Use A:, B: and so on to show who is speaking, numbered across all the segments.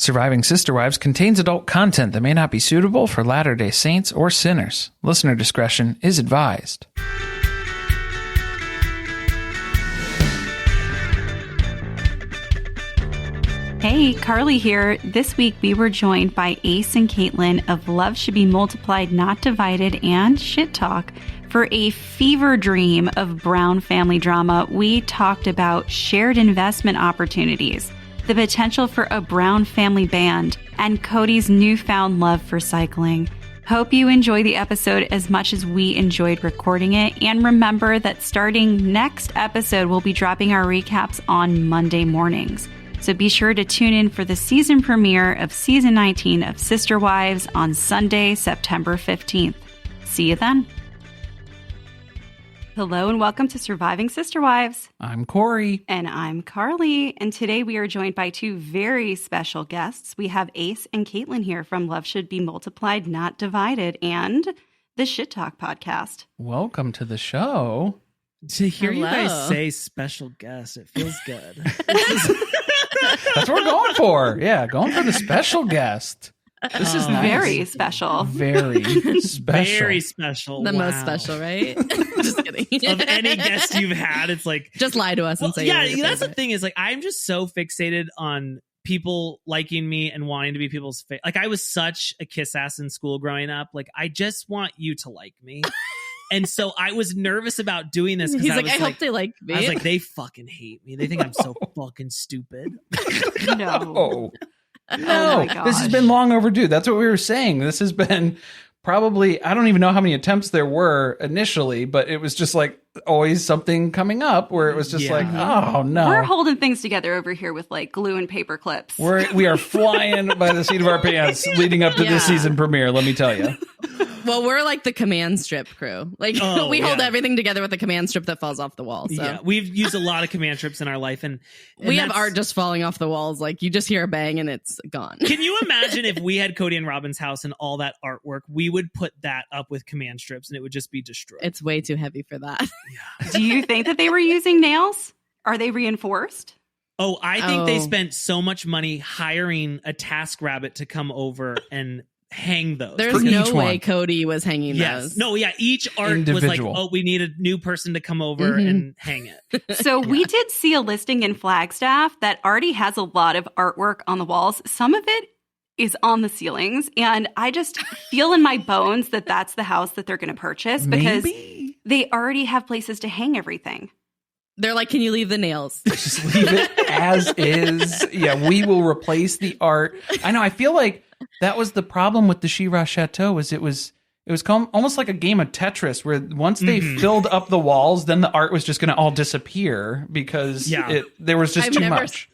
A: Surviving Sister Wives contains adult content that may not be suitable for Latter-day Saints or sinners. Listener discretion is advised.
B: Hey, Carly here. This week we were joined by Ace and Katelyn of Love Should Be Multiplied, Not Divided, and Shit Talk. For a fever dream of Brown family drama, we talked about shared investment opportunities, the potential for a Brown family band, and Cody's newfound love for cycling. Hope you enjoy the episode as much as we enjoyed recording it. And remember that starting next episode, we'll be dropping our recaps on Monday mornings. So be sure to tune in for the season premiere of season 19 of Sister Wives on Sunday, September 15th. See you then. Hello and welcome to Surviving Sister Wives.
A: I'm Corey.
B: And I'm Carly. And today we are joined by two very special guests. We have Ace and Katelyn here from Love Should Be Multiplied, Not Divided, and the Shit Talk podcast.
A: Welcome to the show.
C: To hear you
D: Hello.
C: guys say special guest, it feels good.
A: That's what we're going for. Yeah, going for the special guest. This is nice.
B: Very special.
A: Very special.
C: Very special.
D: The
C: Wow.
D: most special, right? Just kidding.
C: Of any guest you've had, it's like,
D: Just lie to us and say
C: yeah,
D: you're your
C: that's the
D: favorite.
C: thing is like, I'm just so fixated on people liking me and wanting to be people's favorite. Like, I was such a kiss ass in school growing up. Like, I just want you to like me. And so I was nervous about doing this because
D: He's
C: I
D: like,
C: was
D: I hope they like me.
C: I was like, they fucking hate me. They think I'm so fucking stupid.
B: No.
A: No,
B: my gosh.
A: this has been long overdue. That's what we were saying. This has been probably, I don't even know how many attempts there were initially, but it was just like always something coming up where it was just
C: Yeah.
A: like, oh no.
B: We're holding things together over here with like glue and paper clips.
A: We are flying by the seat of our pants leading up to
D: Yeah.
A: this season premiere, let me tell you.
D: Well, we're like the command strip crew. Like
C: Oh,
D: we hold
C: yeah.
D: everything together with a command strip that falls off the wall. So
C: Yeah, we've used a lot of command strips in our life, and
D: we have
C: that's-
D: art just falling off the walls. Like you just hear a bang and it's gone.
C: Can you imagine if we had Cody and Robin's house and all that artwork? We would put that up with command strips, and it would just be destroyed.
D: It's way too heavy for that.
B: Do you think that they were using nails? Are they reinforced?
C: Oh, I think they
D: Oh.
C: spent so much money hiring a task rabbit to come over and hang those.
D: There's
A: For
D: no
A: each
D: way
A: one.
D: Cody was hanging
C: Yes.
D: those.
C: No, yeah. Each art was like,
A: Individual.
C: oh, we need a new person to come over
D: Mhm.
C: and hang it.
B: So we did see a listing in Flagstaff that already has a lot of artwork on the walls. Some of it is on the ceilings. And I just feel in my bones that that's the house that they're going to purchase because
A: Maybe.
B: they already have places to hang everything.
D: They're like, can you leave the nails?
A: Just leave it as is. Yeah, we will replace the art. I know. I feel like that was the problem with the She-Ra Chateau. It was almost like a game of Tetris, where once they
C: Mhm.
A: filled up the walls, then the art was just going to all disappear because
C: Yeah.
A: there was just
D: I've
A: too
D: never-
A: much.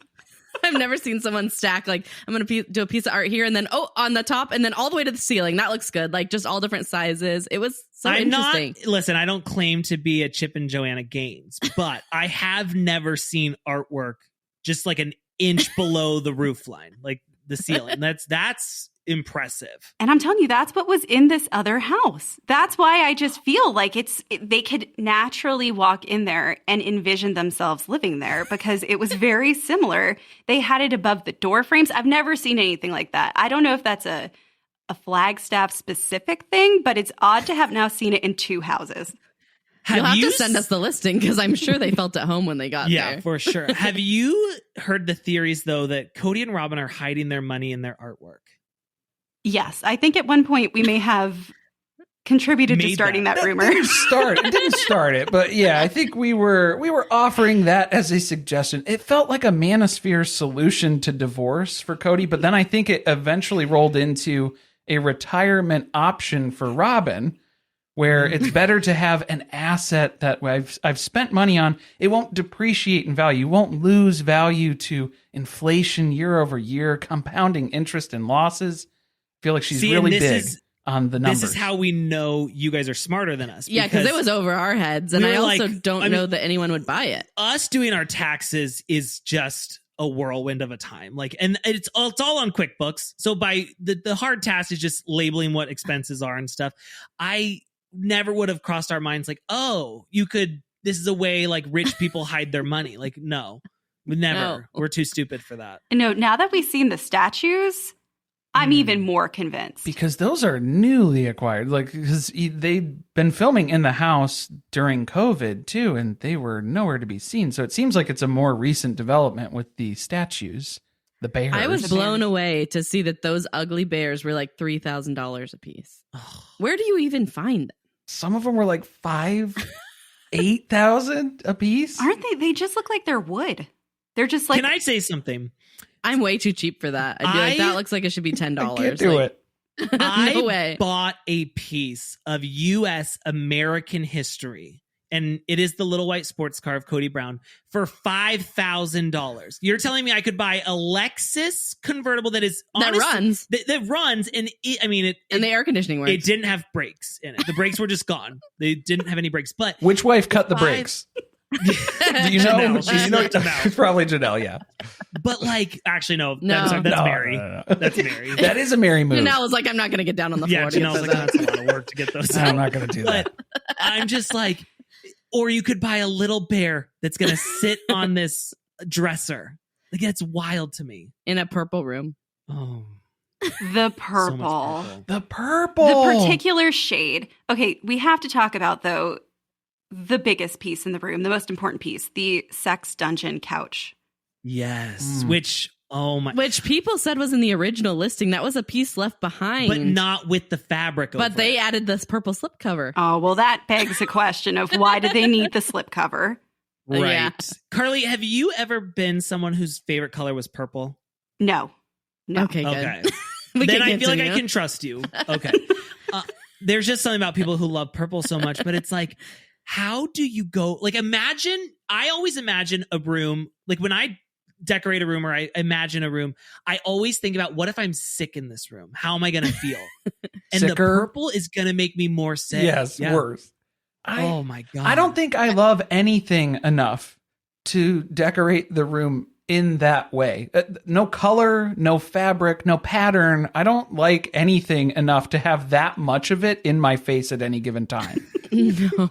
D: I've never seen someone stack like I'm going to do a piece of art here and then on the top and then all the way to the ceiling. That looks good. Like just all different sizes. It was so
C: I'm
D: interesting.
C: listen, I don't claim to be a Chip and Joanna Gaines, but I have never seen artwork just like an inch below the roof line, like the ceiling. That's impressive.
B: And I'm telling you, that's what was in this other house. That's why I just feel like they could naturally walk in there and envision themselves living there because it was very similar. They had it above the door frames. I've never seen anything like that. I don't know if that's a Flagstaff specific thing, but it's odd to have now seen it in two houses.
D: You'll have to
C: you
D: send us the listing because I'm sure they felt at home when they got
C: Yeah,
D: there.
C: for sure. Have you heard the theories though that Cody and Robin are hiding their money in their artwork?
B: Yes, I think at one point we may have contributed to
C: Made
B: starting
C: that.
B: that rumor.
A: It didn't start it, but yeah, I think we were offering that as a suggestion. It felt like a manosphere solution to divorce for Cody, but then I think it eventually rolled into a retirement option for Robin, where it's better to have an asset that I've spent money on. It won't depreciate in value. You won't lose value to inflation year over year, compounding interest and losses. I feel like she's
C: See, and
A: really
C: this
A: big
C: is-
A: on the numbers.
C: This is how we know you guys are smarter than us.
D: Yeah, because it was over our heads. And
C: we
D: I
C: were
D: also
C: like-
D: don't
C: I
D: know
C: mean-
D: that anyone would buy it.
C: us doing our taxes is just a whirlwind of a time. Like, and it's all on QuickBooks. So by the hard task is just labeling what expenses are and stuff. I never would have crossed our minds like, oh, this is a way like rich people hide their money. Like, no, Never.
D: No.
C: We're too stupid for that.
B: No, now that we've seen the statues, I'm even more convinced.
A: Because those are newly acquired. Like, because they've been filming in the house during COVID too, and they were nowhere to be seen. So it seems like it's a more recent development with the statues, the bears.
D: I was blown away to see that those ugly bears were like $3,000 a piece. Where do you even find them?
A: Some of them were like 8,000 a piece.
B: Aren't they? They just look like they're wood. They're just like.
C: Can I say something?
D: I'm way too cheap for that. I'd be like, that looks like it should be $10.
A: I can't do it.
C: I
D: way.
C: bought a piece of U.S. American history, and it is the little white sports car of Cody Brown for $5,000. You're telling me I could buy a Lexus convertible that is honestly, that runs, and
D: and the air conditioning works.
C: It didn't have brakes in it. The brakes were just gone. They didn't have any brakes. But
A: Which wife cut the brakes? Do you know?
C: Janelle.
A: You know,
C: Janelle.
A: it's probably Janelle. Yeah.
C: But like, actually, no.
D: No.
C: That's
A: No,
C: Mary.
A: no.
C: That's Mary.
A: That is a Mary move.
D: Janelle was like, I'm not going to get down on the floor.
C: Yeah,
D: to get
C: Janelle's
D: those
C: like,
D: out.
C: that's a lot of work to get those
A: I'm
C: out.
A: not going to do that.
C: But I'm just like, or you could buy a little bear that's going to sit on this dresser. Like, that's wild to me.
D: In a purple room.
C: Oh,
B: the
C: so much
B: purple.
C: purple.
A: The purple.
B: The particular shade. Okay, we have to talk about, though, the biggest piece in the room, the most important piece, the sex dungeon couch.
C: Yes.
A: Mm.
D: Which people said was in the original listing. That was a piece left behind.
C: But not with the fabric over
D: But they
C: it.
D: added this purple slipcover.
B: Oh, well, that begs the question of why did they need the slipcover?
C: Right.
D: Yeah.
C: Carly, have you ever been someone whose favorite color was purple?
B: No.
D: Okay, good.
C: Okay.
D: We
C: Then
D: can
C: I feel like I
D: continue.
C: can trust you. Okay. There's just something about people who love purple so much, but it's like, how do you go? Like, I always imagine a room, like when I decorate a room or I imagine a room, I always think about, what if I'm sick in this room? How am I going to feel? And the
A: Sicker?
C: purple is going to make me more sick.
A: Yes,
C: Yeah.
A: worse.
C: Oh my God.
A: I don't think I love anything enough to decorate the room in that way. No color, no fabric, no pattern. I don't like anything enough to have that much of it in my face at any given time.
D: No.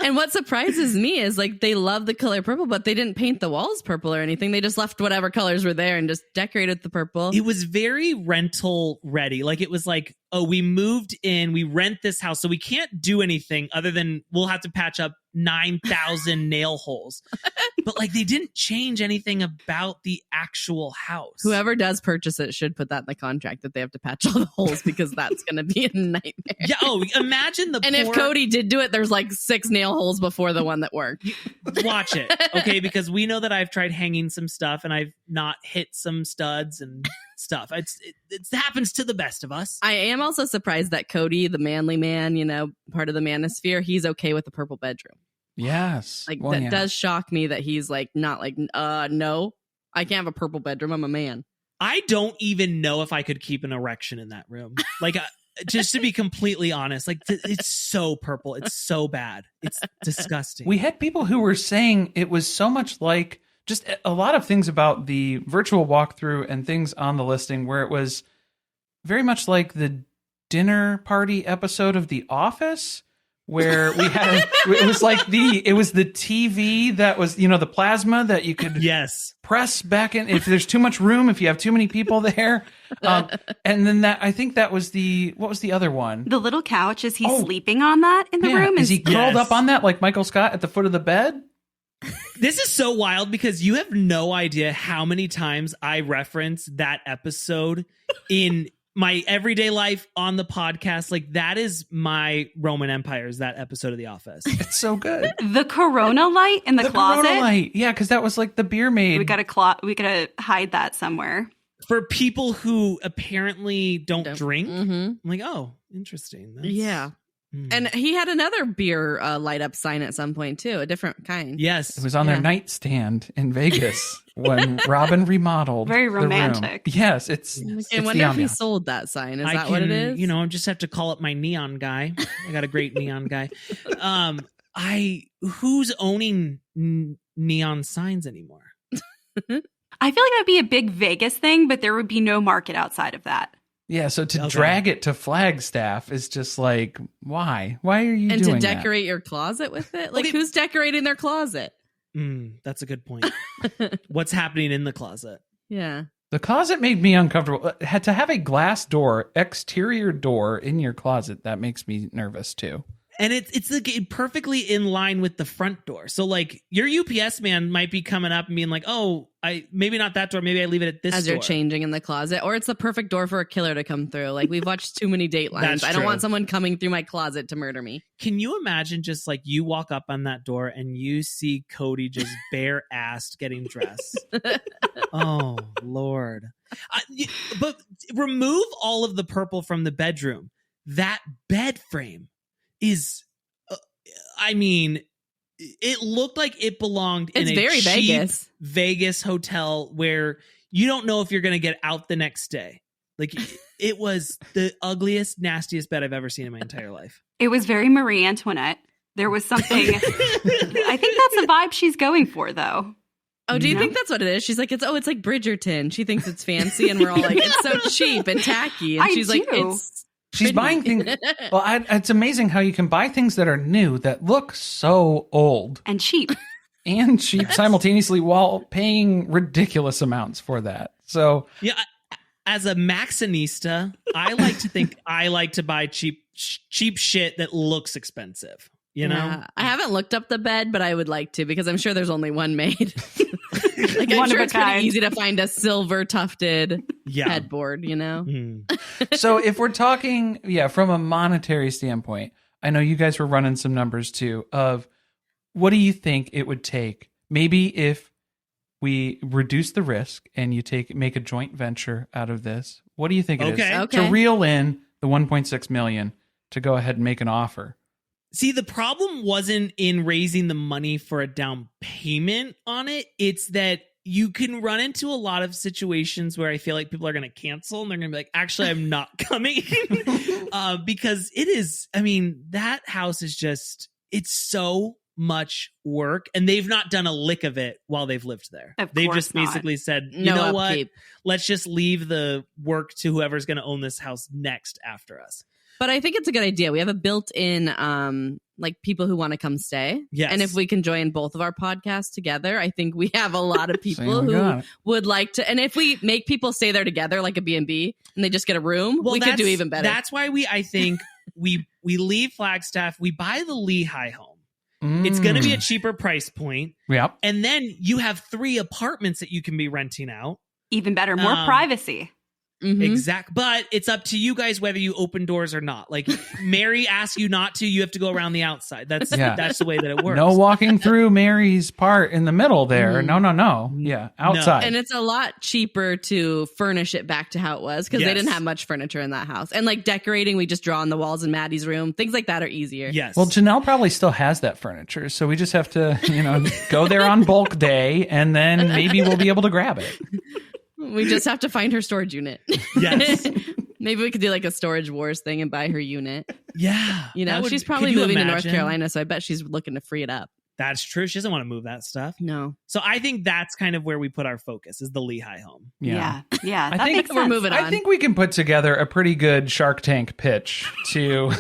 D: And what surprises me is like they love the color purple, but they didn't paint the walls purple or anything. They just left whatever colors were there and just decorated the purple.
C: It was very rental ready. Like, it was like, oh, we moved in, we rent this house, so we can't do anything other than we'll have to patch up 9,000 nail holes. But like, they didn't change anything about the actual house.
D: Whoever does purchase it should put that in the contract that they have to patch all the holes because that's going to be a nightmare.
C: Yeah. Oh, imagine the
D: And
C: poor,
D: if Cody did do it, there's like 6 nail holes before the one that worked.
C: watch it, okay? Because we know that I've tried hanging some stuff and I've not hit some studs and stuff. It happens to the best of us.
D: I am also surprised that Cody, the manly man, part of the manosphere, he's okay with the purple bedroom.
A: Yes.
D: Like,
A: Well,
D: that
A: yeah.
D: does shock me that he's like, not like, no, I can't have a purple bedroom. I'm a man.
C: I don't even know if I could keep an erection in that room. Like, just to be completely honest, like, it's so purple. It's so bad. It's disgusting.
A: We had people who were saying it was so much like just a lot of things about the virtual walkthrough and things on the listing where it was very much like the dinner party episode of The Office, where we had it was the TV that was, the plasma that you could
C: yes.
A: press back in if there's too much room, if you have too many people there. And then I think that was what was the other one?
B: The little couch, is he sleeping on that in the room?
A: Is he curled
C: Yes.
A: up on that like Michael Scott at the foot of the bed?
C: This is so wild because you have no idea how many times I reference that episode in my everyday life on the podcast. Like, that is my Roman Empire, is that episode of The Office.
A: It's so good.
B: The Corona light in the closet?
A: Corona light. Yeah, because that was like the beer maid.
B: We gotta hide that somewhere.
C: For people who apparently don't drink,
D: Mm-hmm.
C: I'm like, oh, interesting. That's-
D: Yeah.
C: Hmm.
D: And he had another beer light up sign at some point too, a different kind.
C: Yes.
A: It was on their
D: Yeah.
A: nightstand in Vegas when Robin remodeled.
B: Very
A: the room.
B: romantic.
A: Yes, it's.
D: I
A: it's
D: wonder
A: the
D: if he
A: ambiance.
D: sold that sign. Is
C: I
D: that what it is?
C: I just have to call up my neon guy. I got a great neon guy. Who's owning neon signs anymore?
B: I feel like that'd be a big Vegas thing, but there would be no market outside of that.
A: Yeah, so to
C: Okay.
A: drag it to Flagstaff is just like, why? Why are you
D: and
A: doing
D: to decorate your closet with it? Like,
C: Okay.
D: who's decorating their closet?
C: That's a good point. What's happening in the closet?
D: Yeah.
A: The closet made me uncomfortable. Had to have a glass door, exterior door in your closet. That makes me nervous too.
C: And it's like perfectly in line with the front door. So like your UPS man might be coming up and being like, oh, maybe not that door. Maybe I leave it at this
D: As
C: door.
D: you're changing in the closet. Or it's the perfect door for a killer to come through. Like we've watched too many Datelines.
C: That's
D: I don't
C: true.
D: want someone coming through my closet to murder me.
C: Can you imagine just like you walk up on that door and you see Cody just bare-assed getting dressed? Oh, Lord. But remove all of the purple from the bedroom. That bed frame is, it looked like it belonged in
D: It's
C: a
D: very
C: cheap Vegas hotel where you don't know if you're going to get out the next day. Like it was the ugliest, nastiest bed I've ever seen in my entire life.
B: It was very Marie Antoinette. There was something. I think that's the vibe she's going for, though.
D: Oh, do you think that's what it is? She's like, it's like Bridgerton. She thinks it's fancy, and we're all like, it's so cheap and tacky. And she's like, it's.
A: She's buying things. Well, it's amazing how you can buy things that are new that look so old
B: and cheap
A: simultaneously while paying ridiculous amounts for that. So
C: yeah, as a Maxinista, I like to think I like to buy cheap shit that looks expensive. You know,
D: Yeah. I haven't looked up the bed, but I would like to because I'm sure there's only one made. Like I'm
B: One
D: sure
B: of a
D: it's pretty
B: kind.
D: easy to find a silver tufted headboard, you know?
A: So if we're talking, from a monetary standpoint, I know you guys were running some numbers too of what do you think it would take? Maybe if we reduce the risk and you make a joint venture out of this, what do you think it is to reel in the 1.6 million to go ahead and make an offer?
C: See, the problem wasn't in raising the money for a down payment on it. It's that you can run into a lot of situations where I feel like people are going to cancel and they're going to be like, actually, I'm not coming. Because it is, that house is just, it's so much work. And they've not done a lick of it while they've lived there. They've just basically said, you know what? Let's just leave the work to whoever's going to own this house next after us.
D: But I think it's a good idea. We have a built-in, like people who want to come stay.
C: Yes.
D: And if we can join both of our podcasts together, I think we have a lot of people who would like to. And if we make people stay there together, like a B&B, and they just get a room, we could do even better.
C: That's why I think we leave Flagstaff. We buy the Lehigh home. It's going to be a cheaper price point.
A: Yep.
C: And then you have 3 apartments that you can be renting out.
B: Even better, more privacy.
D: Mm-hmm.
C: Exact. But it's up to you guys whether you open doors or not. Like Mary asks you not to, you have to go around the outside. That's the way that it works.
A: No walking through Mary's part in the middle there. No. Yeah, outside.
D: And it's a lot cheaper to furnish it back to how it was because they didn't have much furniture in that house. And like decorating, we just draw on the walls in Maddie's room. Things like that are easier.
C: Yes.
A: Well, Janelle probably still has that furniture, so we just have to, go there on bulk day, and then maybe we'll be able to grab it.
D: We just have to find her storage unit.
C: Yes.
D: Maybe we could do like a storage wars thing and buy her unit.
C: Yeah.
D: She's probably moving to North Carolina, so I bet she's looking to free it up.
C: That's true. She doesn't want to move that stuff.
D: No.
C: So I think that's kind of where we put our focus is the Lehigh home.
B: Yeah.
A: I think
D: we're moving on.
A: I think we can put together a pretty good Shark Tank pitch to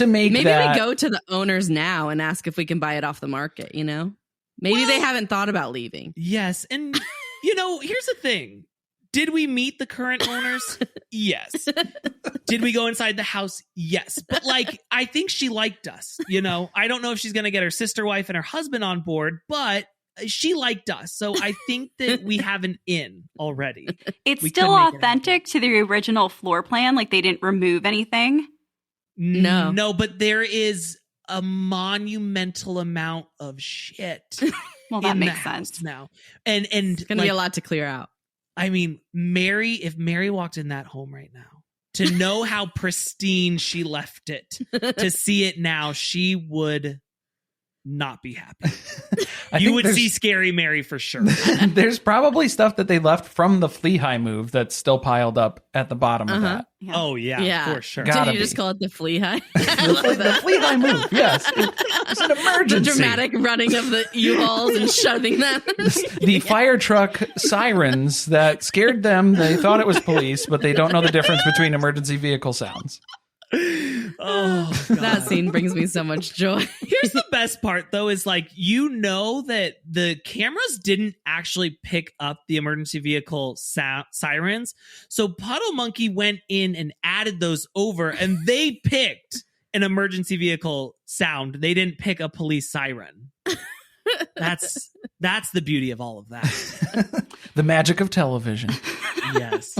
A: make
D: Maybe
A: that.
D: we go to the owners now and ask if we can buy it off the market, Maybe they haven't thought about leaving.
C: Yes. And here's the thing. Did we meet the current owners? Yes. Did we go inside the house? Yes. But I think she liked us, I don't know if she's going to get her sister wife and her husband on board, but she liked us. So I think that we have an in already.
B: It's still authentic to the original floor plan. Like they didn't remove anything.
C: No, but there is a monumental amount of shit.
B: Well, that makes sense
C: now. And
D: it's going to be a lot to clear out.
C: Mary, if Mary walked in that home right now, to know how pristine she left it, to see it now, she would not be happy. You would see Scary Mary for sure.
A: There's probably stuff that they left from the Lehigh move that's still piled up at the bottom of that.
B: Yeah.
C: Oh, yeah, for sure.
D: Did you just call it the Lehigh?
A: The Lehigh move, yes. It's an emergency.
D: The dramatic running of the U-Hauls and shoving them.
A: The fire truck sirens that scared them. They thought it was police, but they don't know the difference between emergency vehicle sounds.
C: Oh, God.
D: That scene brings me so much joy.
C: Here's the best part, though, is like, that the cameras didn't actually pick up the emergency vehicle sirens. So Puddle Monkey went in and added those over, and they picked an emergency vehicle sound. They didn't pick a police siren. That's the beauty of all of that.
A: The magic of television.
C: Yes.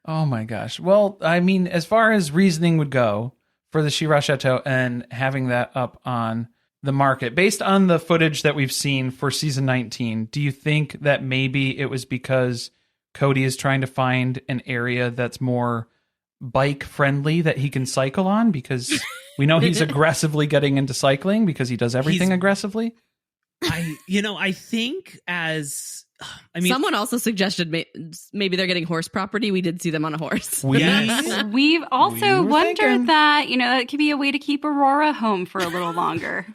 A: Oh my gosh. Well, I mean, as far as reasoning would go for the She-Ra Chateau and having that up on the market, based on the footage that we've seen for season 19, do you think that maybe it was because Cody is trying to find an area that's more bike friendly that he can cycle on? Because we know he's aggressively getting into cycling because he does everything aggressively.
C: I think
D: someone also suggested maybe they're getting horse property. We did see them on a horse.
B: We've also wondered that, that could be a way to keep Aurora home for a little longer.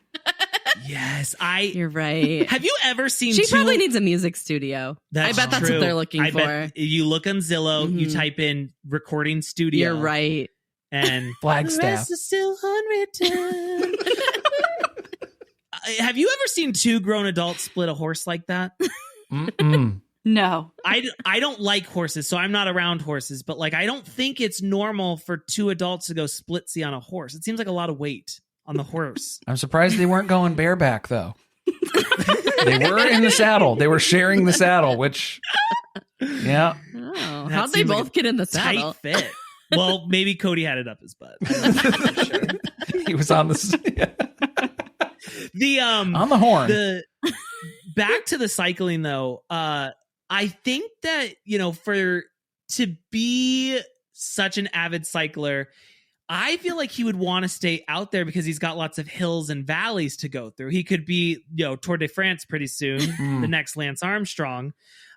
C: Yes,
D: you're right.
C: Have you ever seen?
D: She probably needs a music studio. I bet that's what they're looking for. Bet
C: you look on Zillow, you type in recording studio.
D: You're right.
C: And
A: Flagstaff.
C: The rest is still unwritten. Have you ever seen two grown adults split a horse like that?
B: No.
C: I don't like horses, so I'm not around horses, but I don't think it's normal for two adults to go splitsy on a horse. It seems like a lot of weight on the horse.
A: I'm surprised they weren't going bareback, though. They were in the saddle. They were sharing the saddle, which, yeah.
D: Oh, how'd they both get in the saddle?
C: Tight fit. Well, maybe Cody had it up his butt.
A: He was on the on the horn.
C: Back to the cycling, though. I think that to be such an avid cycler, I feel like he would want to stay out there because he's got lots of hills and valleys to go through. He could be, Tour de France pretty soon, the next Lance Armstrong.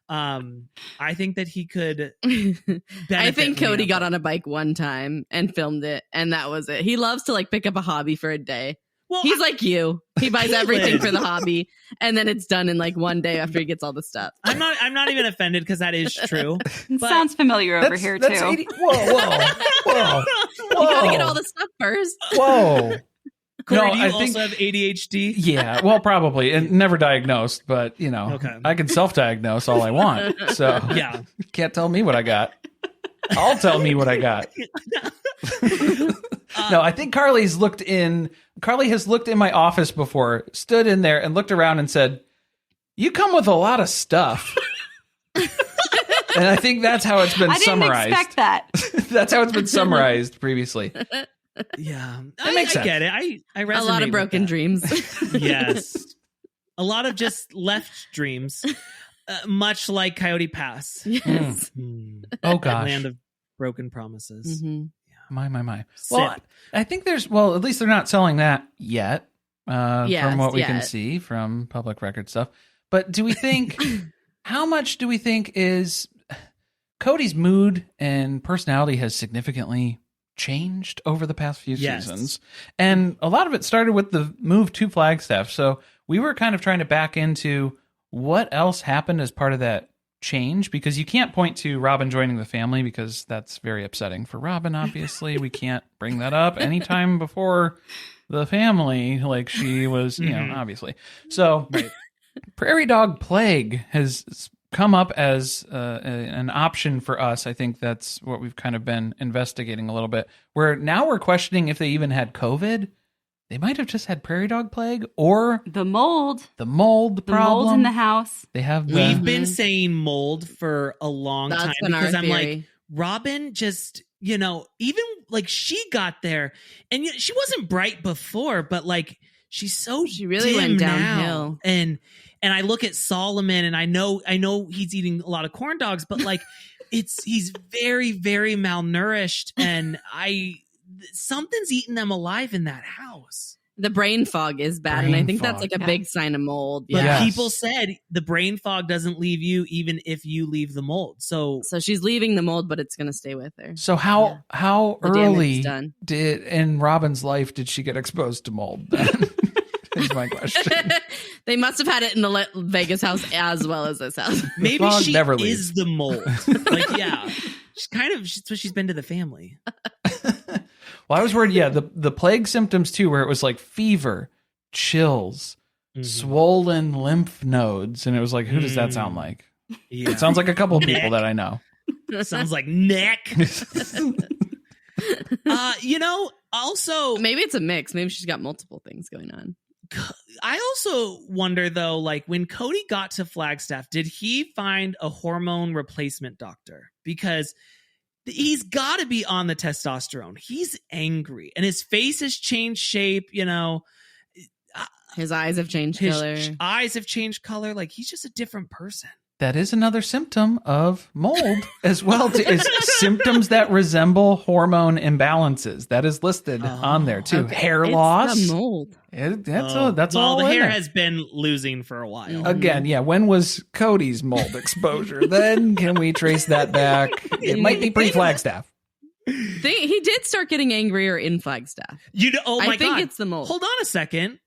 C: I think that he could
D: I think Cody got on a bike one time and filmed it, and that was it. He loves to pick up a hobby for a day. Well, he's like you. He buys everything for the hobby, and then it's done in one day after he gets all the stuff.
C: I'm not even offended because that is true.
B: Sounds familiar over here too.
A: Whoa.
D: You gotta get all the stuff first.
A: Whoa.
C: Corey, do you also have ADHD?
A: Yeah, well, probably, and never diagnosed, but
C: okay.
A: I can self-diagnose all I want. So
C: yeah,
A: you can't tell me what I got. I'll tell me what I got. No, I think Carly has looked in my office before, stood in there and looked around and said, "You come with a lot of stuff." And I think that's how it's been summarized.
B: I didn't expect that.
A: That's how it's been summarized previously.
C: Yeah,
A: that makes sense.
C: I get it. I resonate.
D: A lot of broken dreams.
C: Yes, a lot of just left dreams, much like Coyote Pass.
D: Yes.
A: Oh gosh,
C: land of broken promises.
D: Mm-hmm.
A: My. Well, I think at least they're not selling that yet. From what we can see from public record stuff. But do we think? How much do we think is Cody's mood and personality has significantly changed over the past few seasons? And a lot of it started with the move to Flagstaff. So we were kind of trying to back into what else happened as part of that change, because you can't point to Robin joining the family because that's very upsetting for Robin. Obviously, we can't bring that up anytime before the family, she was, obviously. So Prairie Dog Plague has come up as an option for us. I think that's what we've kind of been investigating a little bit, where now we're questioning if they even had COVID. They might have just had Prairie Dog Plague or
B: the mold.
A: The mold problem.
B: Mold in the house.
A: They have.
C: We've been saying mold for a long time because I'm like, Robin just, even she got there, and she wasn't bright before, but she really went downhill. And I look at Solomon, and I know he's eating a lot of corn dogs, but he's very, very malnourished, and something's eating them alive in that house.
D: The brain fog is bad, and I think that's a big sign of mold.
C: But people said the brain fog doesn't leave you even if you leave the mold. So
D: she's leaving the mold, but it's going to stay with her.
A: So how early in Robin's life did she get exposed to mold then? Is my question.
D: They must have had it in the Vegas house as well as this house.
C: Maybe she is the mold. That's what she's been to the family.
A: Well, I was worried. Yeah, the plague symptoms too, where it was like fever, chills, swollen lymph nodes, and it was like, who does that sound like?
C: Yeah.
A: It sounds like a couple of people that I know.
C: Sounds like neck. Also
D: maybe it's a mix. Maybe she's got multiple things going on.
C: I also wonder though, like when Cody got to Flagstaff, did he find a hormone replacement doctor? Because he's got to be on the testosterone. He's angry and his face has changed shape,
D: His eyes have changed color.
C: Eyes have changed color. Like he's just a different person.
A: That is another symptom of mold as well. Is symptoms that resemble hormone imbalances. That is listed on there too. Okay. Hair loss.
D: The mold.
A: That's all.
C: The hair
A: there.
C: has been losing for a while.
A: Again, yeah. When was Cody's mold exposure? Then can we trace that back? It might be pre-Flagstaff.
D: He did start getting angrier in Flagstaff.
C: I
D: think it's the mold.
C: Hold on a second.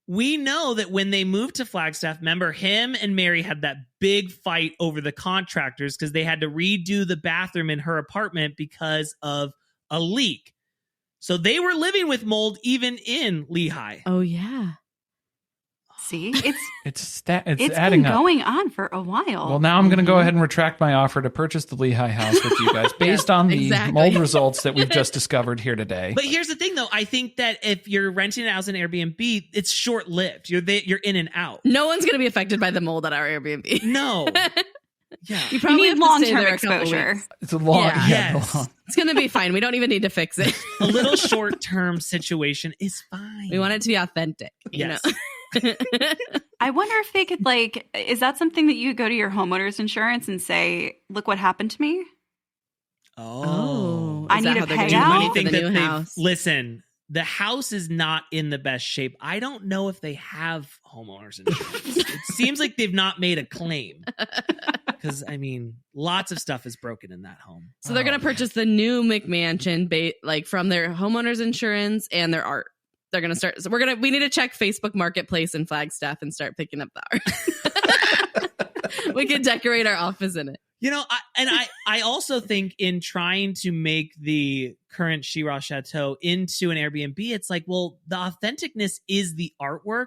C: We know that when they moved to Flagstaff, remember him and Mary had that big fight over the contractors because they had to redo the bathroom in her apartment because of a leak. So they were living with mold even in Lehigh.
D: Oh, yeah.
B: See,
A: it's
B: been
A: adding up.
B: going on for a while.
A: Well, now I'm going to go ahead and retract my offer to purchase the Lehigh house with you guys based on the mold results that we've just discovered here today.
C: But here's the thing, though. I think that if you're renting a house in Airbnb, it's short-lived. You're in and out.
D: No one's going to be affected by the mold at our Airbnb.
C: No. Yeah.
D: You probably
B: need long-term exposure.
A: It's a long.
D: Yeah.
C: Yes.
D: It's going to be fine. We don't even need to fix it.
C: A little short-term situation is fine.
D: We want it to be authentic.
C: Yes.
B: I wonder if they could is that something that you go to your homeowner's insurance and say, look what happened to me?
D: Oh.
B: I need a payout
D: for the new house.
C: Listen, the house is not in the best shape. I don't know if they have homeowners insurance. It seems like they've not made a claim. Because, lots of stuff is broken in that home.
D: So they're going to purchase the new McMansion from their homeowner's insurance and their art. They're going to start. So we need to check Facebook Marketplace in Flagstaff and start picking up the art. We could decorate our office in it.
C: I also think in trying to make the current She-Ra Chateau into an Airbnb, it's like, well, the authenticness is the artwork.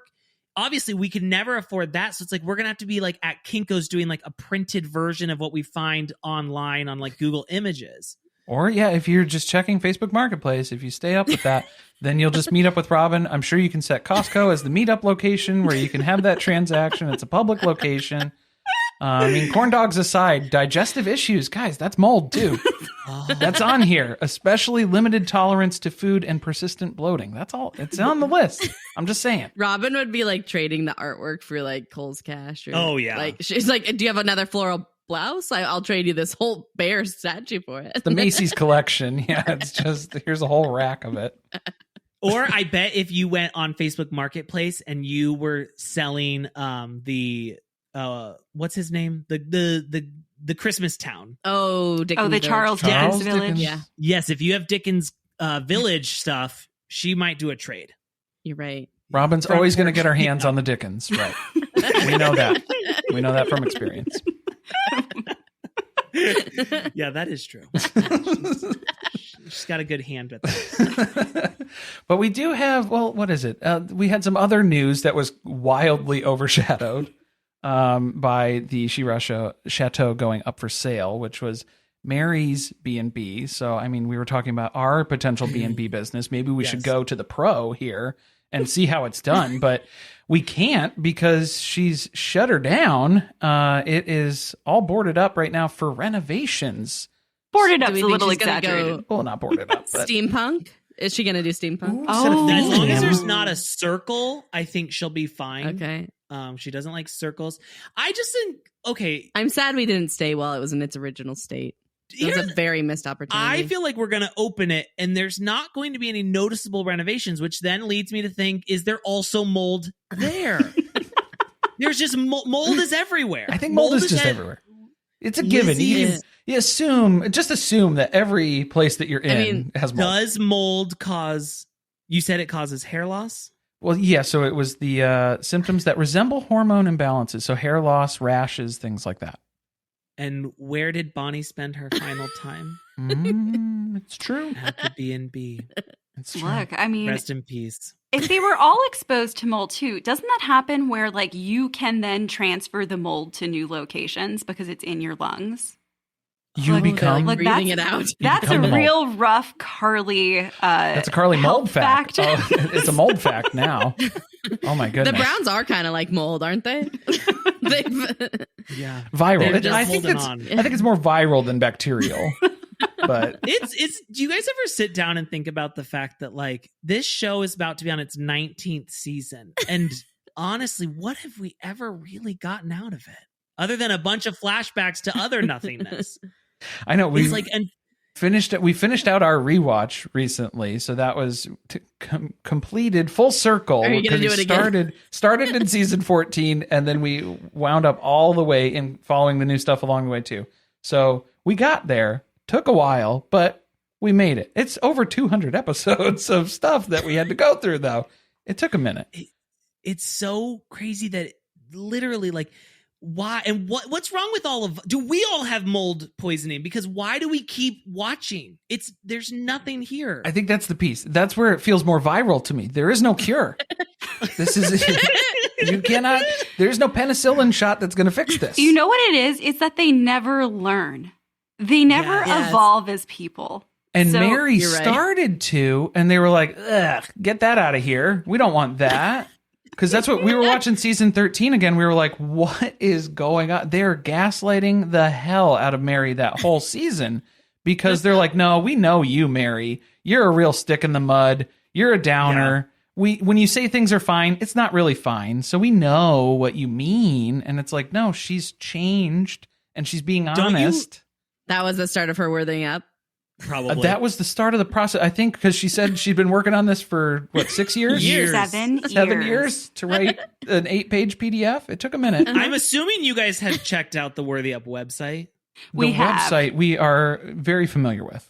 C: Obviously, we could never afford that. So it's like, we're going to have to be like at Kinko's doing like a printed version of what we find online on like Google Images.
A: Or, if you're just checking Facebook Marketplace, if you stay up with that, then you'll just meet up with Robin. I'm sure you can set Costco as the meetup location where you can have that transaction. It's a public location. Corn dogs aside, digestive issues, guys, that's mold too. That's on here, especially limited tolerance to food and persistent bloating. That's all. It's on the list. I'm just saying.
D: Robin would be like trading the artwork for like Kohl's Cash.
C: Oh, yeah.
D: Like she's like, do you have another floral blouse? I'll trade you this whole bear statue for it.
A: The Macy's collection. Yeah, it's just, here's a whole rack of it.
C: Or I bet if you went on Facebook Marketplace and you were selling what's his name? The Christmas town.
D: Oh, Dickens
B: the Charles Dickens Village.
D: Yeah.
C: Yes, if you have Dickens Village stuff, she might do a trade.
D: You're right.
A: Robin's always going to get her hands on the Dickens, right? We know that. We know that from experience.
C: Yeah, that is true. She's got a good hand at that.
A: But we do have, what is it? We had some other news that was wildly overshadowed by the She-Ra Chateau going up for sale, which was Mary's B&B. So, we were talking about our potential B&B business. Maybe we should go to the pro here and see how it's done. But we can't because she's shut her down. It is all boarded up right now for renovations.
B: Boarded up's a little exaggerated.
A: Well, not boarded up. But...
D: Steampunk? Is she going to do steampunk?
C: Ooh, as long as there's not a circle, I think she'll be fine.
D: Okay.
C: She doesn't like circles. I just think, okay.
D: I'm sad we didn't stay while it was in its original state. It was a very missed opportunity.
C: I feel like we're going to open it and there's not going to be any noticeable renovations, which then leads me to think, is there also mold there? There's just mold is everywhere.
A: I think mold is just everywhere. It's a given. You assume that every place that you're in has mold.
C: Does mold cause, you said it causes hair loss?
A: Well, yeah. So it was the symptoms that resemble hormone imbalances. So hair loss, rashes, things like that.
C: And where did Bonnie spend her final time?
A: It's true.
C: At the B&B.
A: It's true.
B: Look, I mean,
C: Rest in peace.
B: if they were all exposed to mold too, doesn't that happen where like you can then transfer the mold to new locations because it's in your lungs?
A: You become
B: like
D: breathing it out.
B: That's a real rough Carly.
A: That's a Carly mold fact.
B: fact.
A: Oh, it's a mold fact now. Oh my goodness.
D: The Browns are kind of like mold, aren't they?
C: Yeah,
A: viral.
C: I
A: think it's more viral than bacterial. But
C: it's. Do you guys ever sit down and think about the fact that like this show is about to be on its 19th season, and honestly, what have we ever really gotten out of it other than a bunch of flashbacks to other nothingness?
A: I know we
C: finished
A: out our rewatch recently, so that was completed full circle.
D: Are you going to do it again?
A: Started in season 14, and then we wound up all the way in following the new stuff along the way too. So we got there. Took a while, but we made it. It's over 200 episodes of stuff that we had to go through, though. It took a minute.
C: It's so crazy that literally, like, why and what's wrong with all of? Do we all have mold poisoning? Because why do we keep watching? There's nothing here.
A: I think that's the piece. That's where it feels more viral to me. There is no cure. This is you cannot. There's no penicillin shot that's going to fix this.
B: You know what it is? It's that they never learn. They never evolve as people.
A: And
B: so,
A: Mary started to, and they were like, ugh, get that out of here. We don't want that. Because that's what we were watching season 13 again. We were like, what is going on? They're gaslighting the hell out of Mary that whole season because they're like, no, we know you, Mary. You're a real stick in the mud. You're a downer. Yeah. When you say things are fine, it's not really fine. So we know what you mean. And it's like, no, she's changed and she's being honest.
D: That was the start of her worthing up.
C: Probably.
A: That was the start of the process, I think, because she said she'd been working on this for, 6 years?
B: 7
A: years to write an 8-page PDF. It took a minute.
C: I'm assuming you guys have checked out the Worthy Up website.
A: The website we are very familiar with.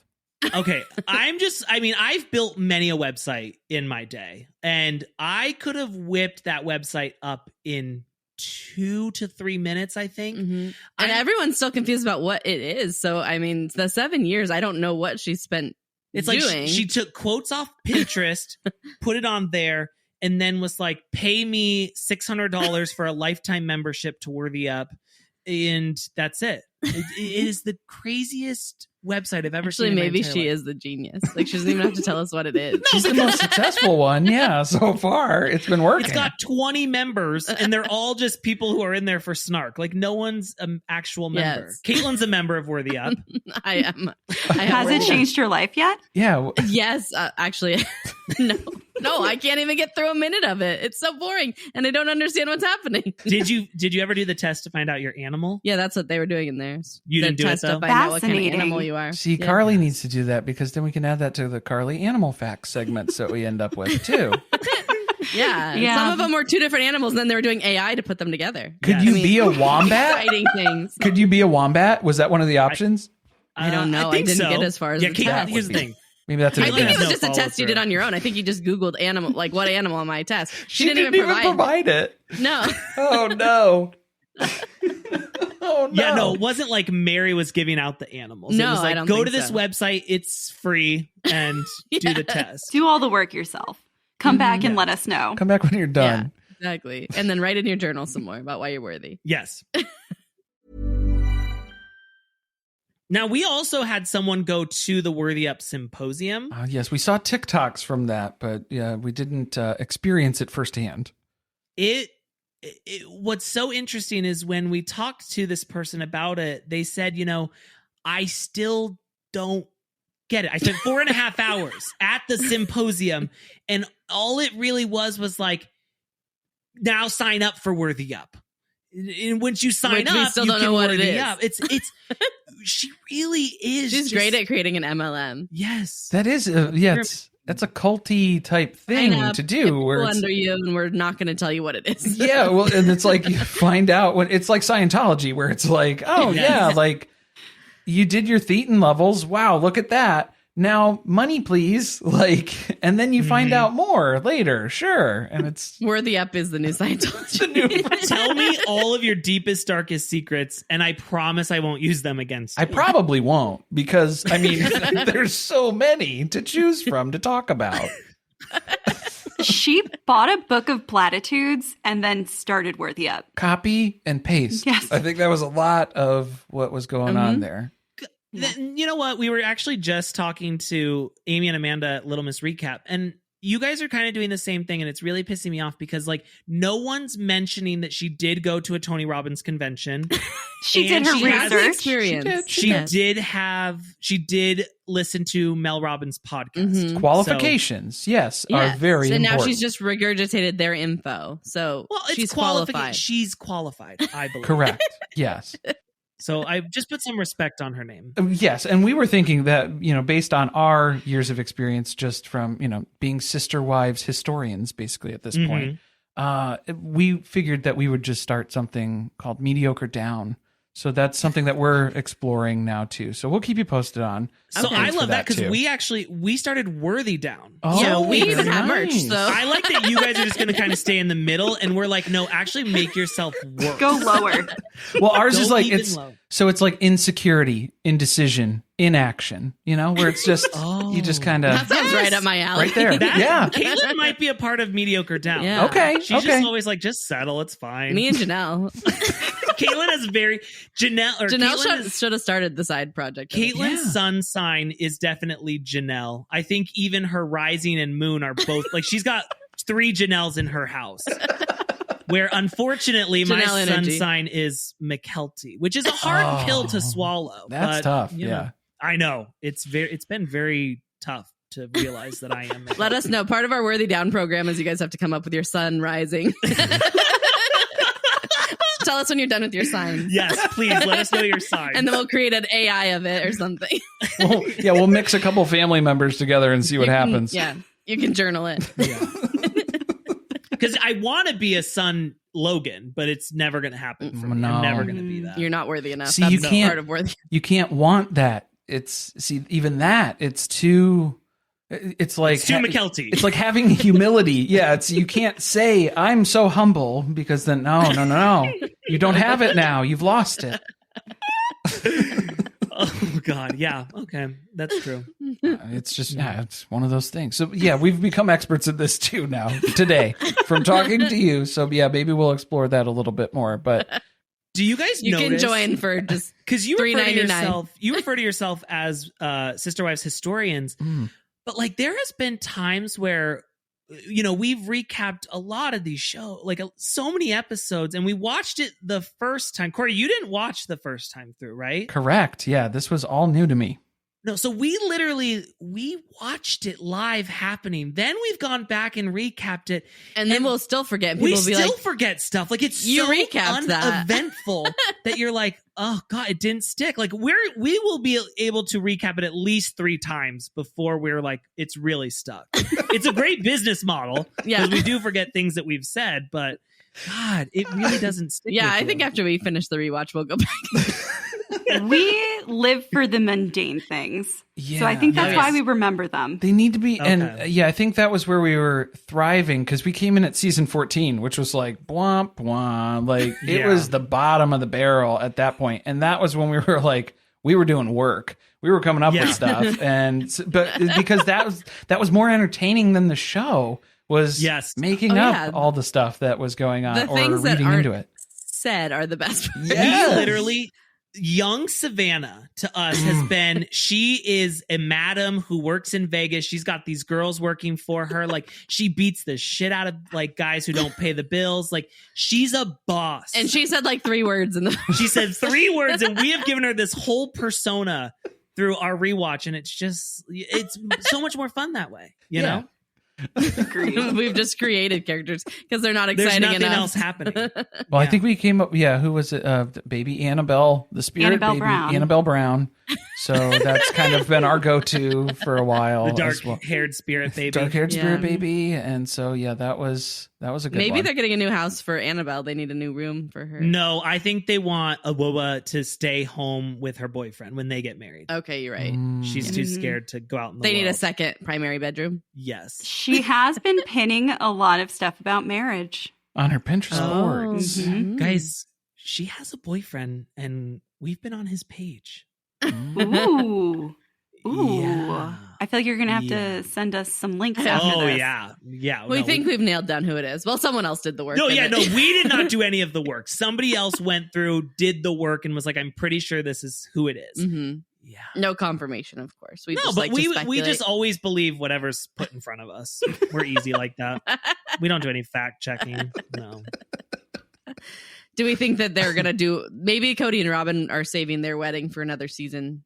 C: Okay. I've built many a website in my day, and I could have whipped that website up in 2 to 3 minutes, I think.
D: Mm-hmm. And everyone's still confused about what it is. So, I mean, the 7 years, I don't know what she spent
C: It's
D: doing.
C: like she took quotes off Pinterest, put it on there, and then was like, pay me $600 for a lifetime membership to Worthy Up. And that's it. It is the craziest website I've ever seen.
D: Actually, maybe she is the genius. Like, she doesn't even have to tell us what it is.
A: She's the most successful one. Yeah, so far it's been working.
C: It's got 20 members, and they're all just people who are in there for snark. Like, no one's an actual member.
D: Yes.
C: Caitlin's a member of Worthy Up.
D: I am.
B: Has it changed your life yet?
A: Yeah.
D: Yes, actually, no, I can't even get through a minute of it. It's so boring, and I don't understand what's happening.
C: Did you ever do the test to find out your animal?
D: Yeah, that's what they were doing in there.
C: You didn't do it, though?
D: To find out what kind of animal you are.
A: See,
D: Yeah.
A: Carly needs to do that because then we can add that to the Carly animal facts segments that we end up with too.
D: Yeah. Some of them were 2 different animals, and then they were doing AI to put them together.
A: Could you be a wombat?
D: Exciting things.
A: Could you be a wombat? Was that one of the options?
D: I don't know. I didn't get as far as the
C: Caitlin,
D: test.
C: here's the thing.
A: Maybe that's
D: I think it was
C: No
D: just a test you did on your own. I think you just Googled animal, like what animal on my test. She didn't even
A: provide it.
D: No.
A: Oh no. Oh no.
C: Yeah, no, it wasn't like Mary was giving out the animals.
D: No,
C: it was like,
D: I don't
C: go
D: think
C: to this
D: so.
C: website, it's free, and do the test.
B: Do all the work yourself. Come back and let us know.
A: Come back when you're done.
D: Yeah, exactly. And then write in your journal some more about why you're worthy.
C: Yes. Now, we also had someone go to the Worthy Up Symposium.
A: Yes, we saw TikToks from that, but yeah, we didn't experience it firsthand.
C: What's so interesting is when we talked to this person about it, they said, I still don't get it. I spent 4.5 hours at the symposium, and all it really was like, now sign up for Worthy Up. And once you sign up,
D: we still
C: you
D: don't
C: can
D: know what it
C: Worthy
D: is.
C: Up. It's she really is.
D: She's great at creating an MLM.
C: Yes,
A: that is that's a culty type thing to do. Where it's
D: under you, and we're not going to tell you what it is.
A: Yeah, well, and it's like you find out when it's like Scientology, where it's like, oh yeah, like you did your thetan levels. Wow, look at that. now money please, like, and then you find out more later, sure, and it's
D: Worthy Up is the new Scientology.
C: Tell me all of your deepest, darkest secrets, and I promise I won't use them against you.
A: I probably won't, because I mean there's so many to choose from to talk about.
B: She bought a book of platitudes and then started Worthy Up.
A: Copy and paste.
B: Yes.
A: I think that was a lot of what was going on there.
C: You know what? We were actually just talking to Amy and Amanda at Little Miss Recap, and you guys are kind of doing the same thing, and it's really pissing me off because, like, no one's mentioning that she did go to a Tony Robbins convention.
B: She did her research.
D: Experience.
C: She did listen to Mel Robbins' podcast.
A: Qualifications, yes, are very
D: so
A: important.
D: now she's just regurgitated their info. So she's qualified.
C: She's qualified, I believe.
A: Correct. Yes.
C: So I just put some respect on her name.
A: Yes, and we were thinking that, based on our years of experience, just from, being sister wives historians, basically at this point, we figured that we would just start something called Mediocre Down. So that's something that we're exploring now too. So we'll keep you posted on.
C: So I love that because we started Worthy Down.
A: Oh,
D: yeah, we even have
A: nice.
D: merch. So
C: I like that you guys are just going to kind of stay in the middle, and we're like, no, actually make yourself work.
B: Go lower.
A: Well, ours
C: Go
A: is like
C: even low.
A: So it's like insecurity, indecision, inaction. Where it's just you just kind of
D: that sounds right up my alley.
A: right there. Yeah.
C: Caitlin might be a part of Mediocre Down.
D: Yeah.
A: Okay.
C: She's just always like, just settle, it's fine.
D: Me and Janelle.
C: Caitlin has
D: Janelle should have started the side project.
C: Caitlin's sun sign is definitely Janelle. I think even her rising and moon are both like she's got 3 Janelles in her house. Where unfortunately my
D: Janelle
C: sun
D: energy.
C: sign is McKelty, which is a hard pill to swallow.
A: That's tough.
C: You know, I know it's been very tough to realize that I am.
D: Let us know. Part of our Worthy Down program is you guys have to come up with your sun rising. Tell us when you're done with your sign.
C: Yes, please let us know your sign.
D: And then we'll create an AI of it or something.
A: We'll mix a couple family members together and see what happens.
D: Yeah, you can journal it.
C: Yeah. Because I want to be a son Logan, but it's never going to happen for me.
A: No.
C: I'm never going to be that.
D: You're not worthy enough.
A: See,
D: That's
A: you can't,
D: part of worthy.
A: You can't want that. Even that, it's too... It's like
C: It's too McKelty.
A: It's like having humility. Yeah, you can't say I'm so humble because then no. You don't have it now. You've lost it.
C: Oh God, yeah. Okay, that's true.
A: It's just it's one of those things. So yeah, we've become experts at this too now today from talking to you. So yeah, maybe we'll explore that a little bit more. But
C: do you guys
D: You can join for just
C: because you
D: $3.99.
C: You refer to yourself as Sister Wives historians. But like there has been times where, we've recapped a lot of these shows, like so many episodes, and we watched it the first time. Corey, you didn't watch the first time through, right?
A: correct. Yeah, this was all new to me.
C: No, so we watched it live happening. Then we've gone back and recapped it.
D: And then we'll still forget.
C: We
D: People will be
C: still
D: like,
C: forget stuff. Like it's
D: You
C: so
D: recapped that.
C: uneventful that you're like, oh God, it didn't stick. Like we will be able to recap it at least 3 times before we're like, it's really stuck. It's a great business model because we do forget things that we've said, but God, it really doesn't stick.
D: yeah,
C: with
D: I
C: you.
D: think after we finish the rewatch, we'll go back.
B: We live for the mundane things.
A: Yeah.
B: So I think that's
C: Yes.
B: why we remember them.
A: They need to be,
C: Okay.
A: and I think that was where we were thriving because we came in at season 14, which was like bwomp bwomp, like it
C: Yeah.
A: was the bottom of the barrel at that point, and that was when we were like we were doing work, we were coming up with stuff, but because that was more entertaining than the show was. Making up all the stuff that was going on
D: The
A: or
D: things that
A: reading
D: aren't
A: into it.
D: said are the best.
A: Yes.
C: We literally, young Savannah to us has been, she is a madam who works in Vegas. She's got these girls working for her. Like she beats the shit out of like guys who don't pay the bills. Like she's a boss.
D: And she said like 3 words in the.
C: She said 3 words, and we have given her this whole persona through our rewatch, and it's so much more fun that way. You know?
D: We've just created characters because they're not
C: There's
D: exciting
C: nothing
D: enough.
C: else happening.
A: Well, I think we came up. Yeah, who was it? Baby Annabelle, the spirit
B: Annabelle
A: baby,
B: Brown.
A: Annabelle Brown. So that's kind of been our go-to for a while.
C: The dark-haired spirit baby.
A: Dark-haired spirit baby. And so, yeah, that was a good
D: Maybe
A: one.
D: they're getting a new house for Annabelle. They need a new room for her.
C: No, I think they want Awoa to stay home with her boyfriend when they get married.
D: Okay, you're right.
C: She's too scared to go out in the
D: They
C: world.
D: need a second primary bedroom.
C: Yes.
B: She has been pinning a lot of stuff about marriage.
A: On her Pinterest boards.
B: Mhm.
C: Guys, she has a boyfriend, and we've been on his page.
B: Ooh. Ooh.
C: Yeah.
B: I feel like you're going to have to send us some links after
C: Oh,
B: this.
C: yeah.
D: We think we've nailed down who it is. Well, someone else did the work.
C: No,
D: in
C: yeah,
D: it.
C: no, we did not do any of the work. Somebody else went through, did the work, and was like, I'm pretty sure this is who it is.
D: Mhm.
C: Yeah.
D: No confirmation, of course. We
C: No,
D: just
C: but
D: like to
C: we
D: speculate.
C: just always believe whatever's put in front of us. We're easy like that. We don't do any fact checking. No.
D: Do we think that they're going to do... Maybe Cody and Robin are saving their wedding for another season.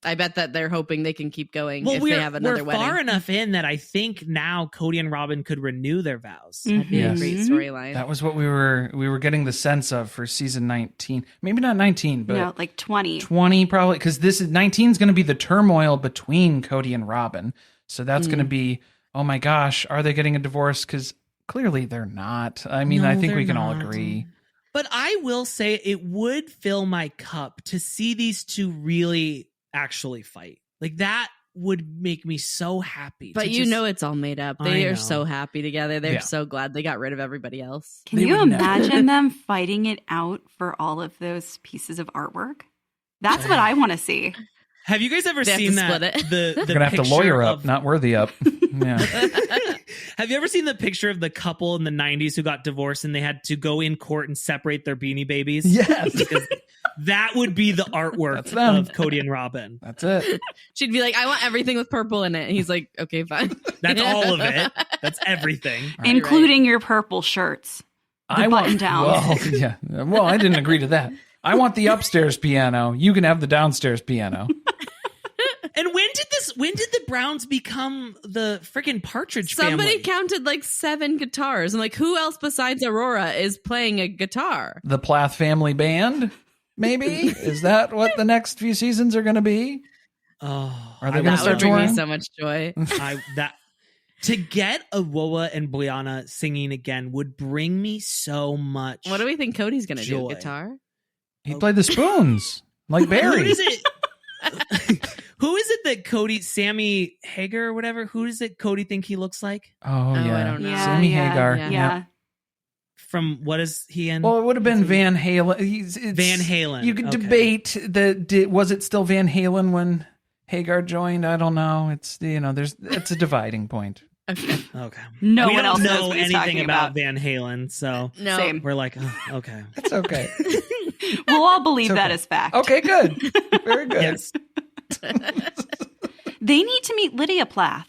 D: I bet that they're hoping they can keep going if they have another
C: we're
D: wedding.
C: far enough in that I think now Cody and Robin could renew their vows.
D: That'd be
A: Yes.
D: a great storyline.
A: That was what we were getting the sense of for season 19. Maybe not 19, but
B: No, like 20.
A: 20 probably, because this is 19 is going to be the turmoil between Cody and Robin. So that's going to be, oh my gosh, are they getting a divorce? Because clearly they're not. I mean,
C: No,
A: I think
C: they're
A: we can all
C: not.
A: agree.
C: But I will say it would fill my cup to see these two really actually fight. Like that would make me so happy.
D: But you know it's all made up. They
C: I
D: are
C: know.
D: so happy together. They're
A: Yeah.
D: so glad they got rid of everybody else.
B: Can
A: They
B: you
A: would never.
B: imagine them fighting it out for all of those pieces of artwork? That's what I want to see.
C: Have you guys ever
D: They have
C: seen
D: to
C: that?
D: split it.
C: The
A: We're going to have to
C: picture
A: lawyer up,
C: of-
A: not worthy up. Yeah.
C: Have you ever seen the picture of the couple in the 90s who got divorced and they had to go in court and separate their Beanie Babies?
A: Yes.
C: Because that would be the artwork
A: That's them.
C: of Cody and Robin.
A: That's it.
D: She'd be like, I want everything with purple in it. And he's like, okay, fine.
C: That's all of it. That's everything.
B: Including your purple shirts. The button downs.
A: Well, yeah. Well, I didn't agree to that. I want the upstairs piano. You can have the downstairs piano.
C: And when did the Browns become the freaking Partridge
D: Somebody
C: family?
D: counted like 7 guitars. I'm like, who else besides Aurora is playing a guitar?
A: The Plath family band, maybe? Is that what the next few seasons are going to be?
C: Oh,
A: Are they
C: I
A: gonna
D: That
C: would
A: start
D: would bring me
A: touring?
D: so much joy.
C: To get Awoa and Brianna singing again would bring me so much.
D: What do we think Cody's going to do?
C: Joy.
D: Guitar?
A: He played the spoons, like Barry.
C: Who is it? Who is it that Cody, Sammy Hagar or whatever? Who does it Cody think he looks like?
A: Oh, yeah.
D: I don't know.
B: Yeah,
A: Sammy
B: yeah,
A: Hagar.
B: Yeah.
A: Yeah.
C: From what is he in?
A: Well, it would have been Van Halen.
C: Van Halen.
A: You could
C: Okay.
A: debate was it still Van Halen when Hagar joined? I don't know. It's it's a dividing point.
D: Okay.
C: Okay.
B: No
C: we
B: one
C: don't
B: else knows
C: know
B: what he's
C: anything
B: talking
C: about
B: about.
C: Van Halen, so
D: No.
B: Same.
C: we're like, oh, okay.
A: It's okay.
B: We'll all believe
A: It's
B: that
A: okay.
B: as fact.
A: Okay, good. Very good.
C: Yes.
B: They need to meet Lydia Plath.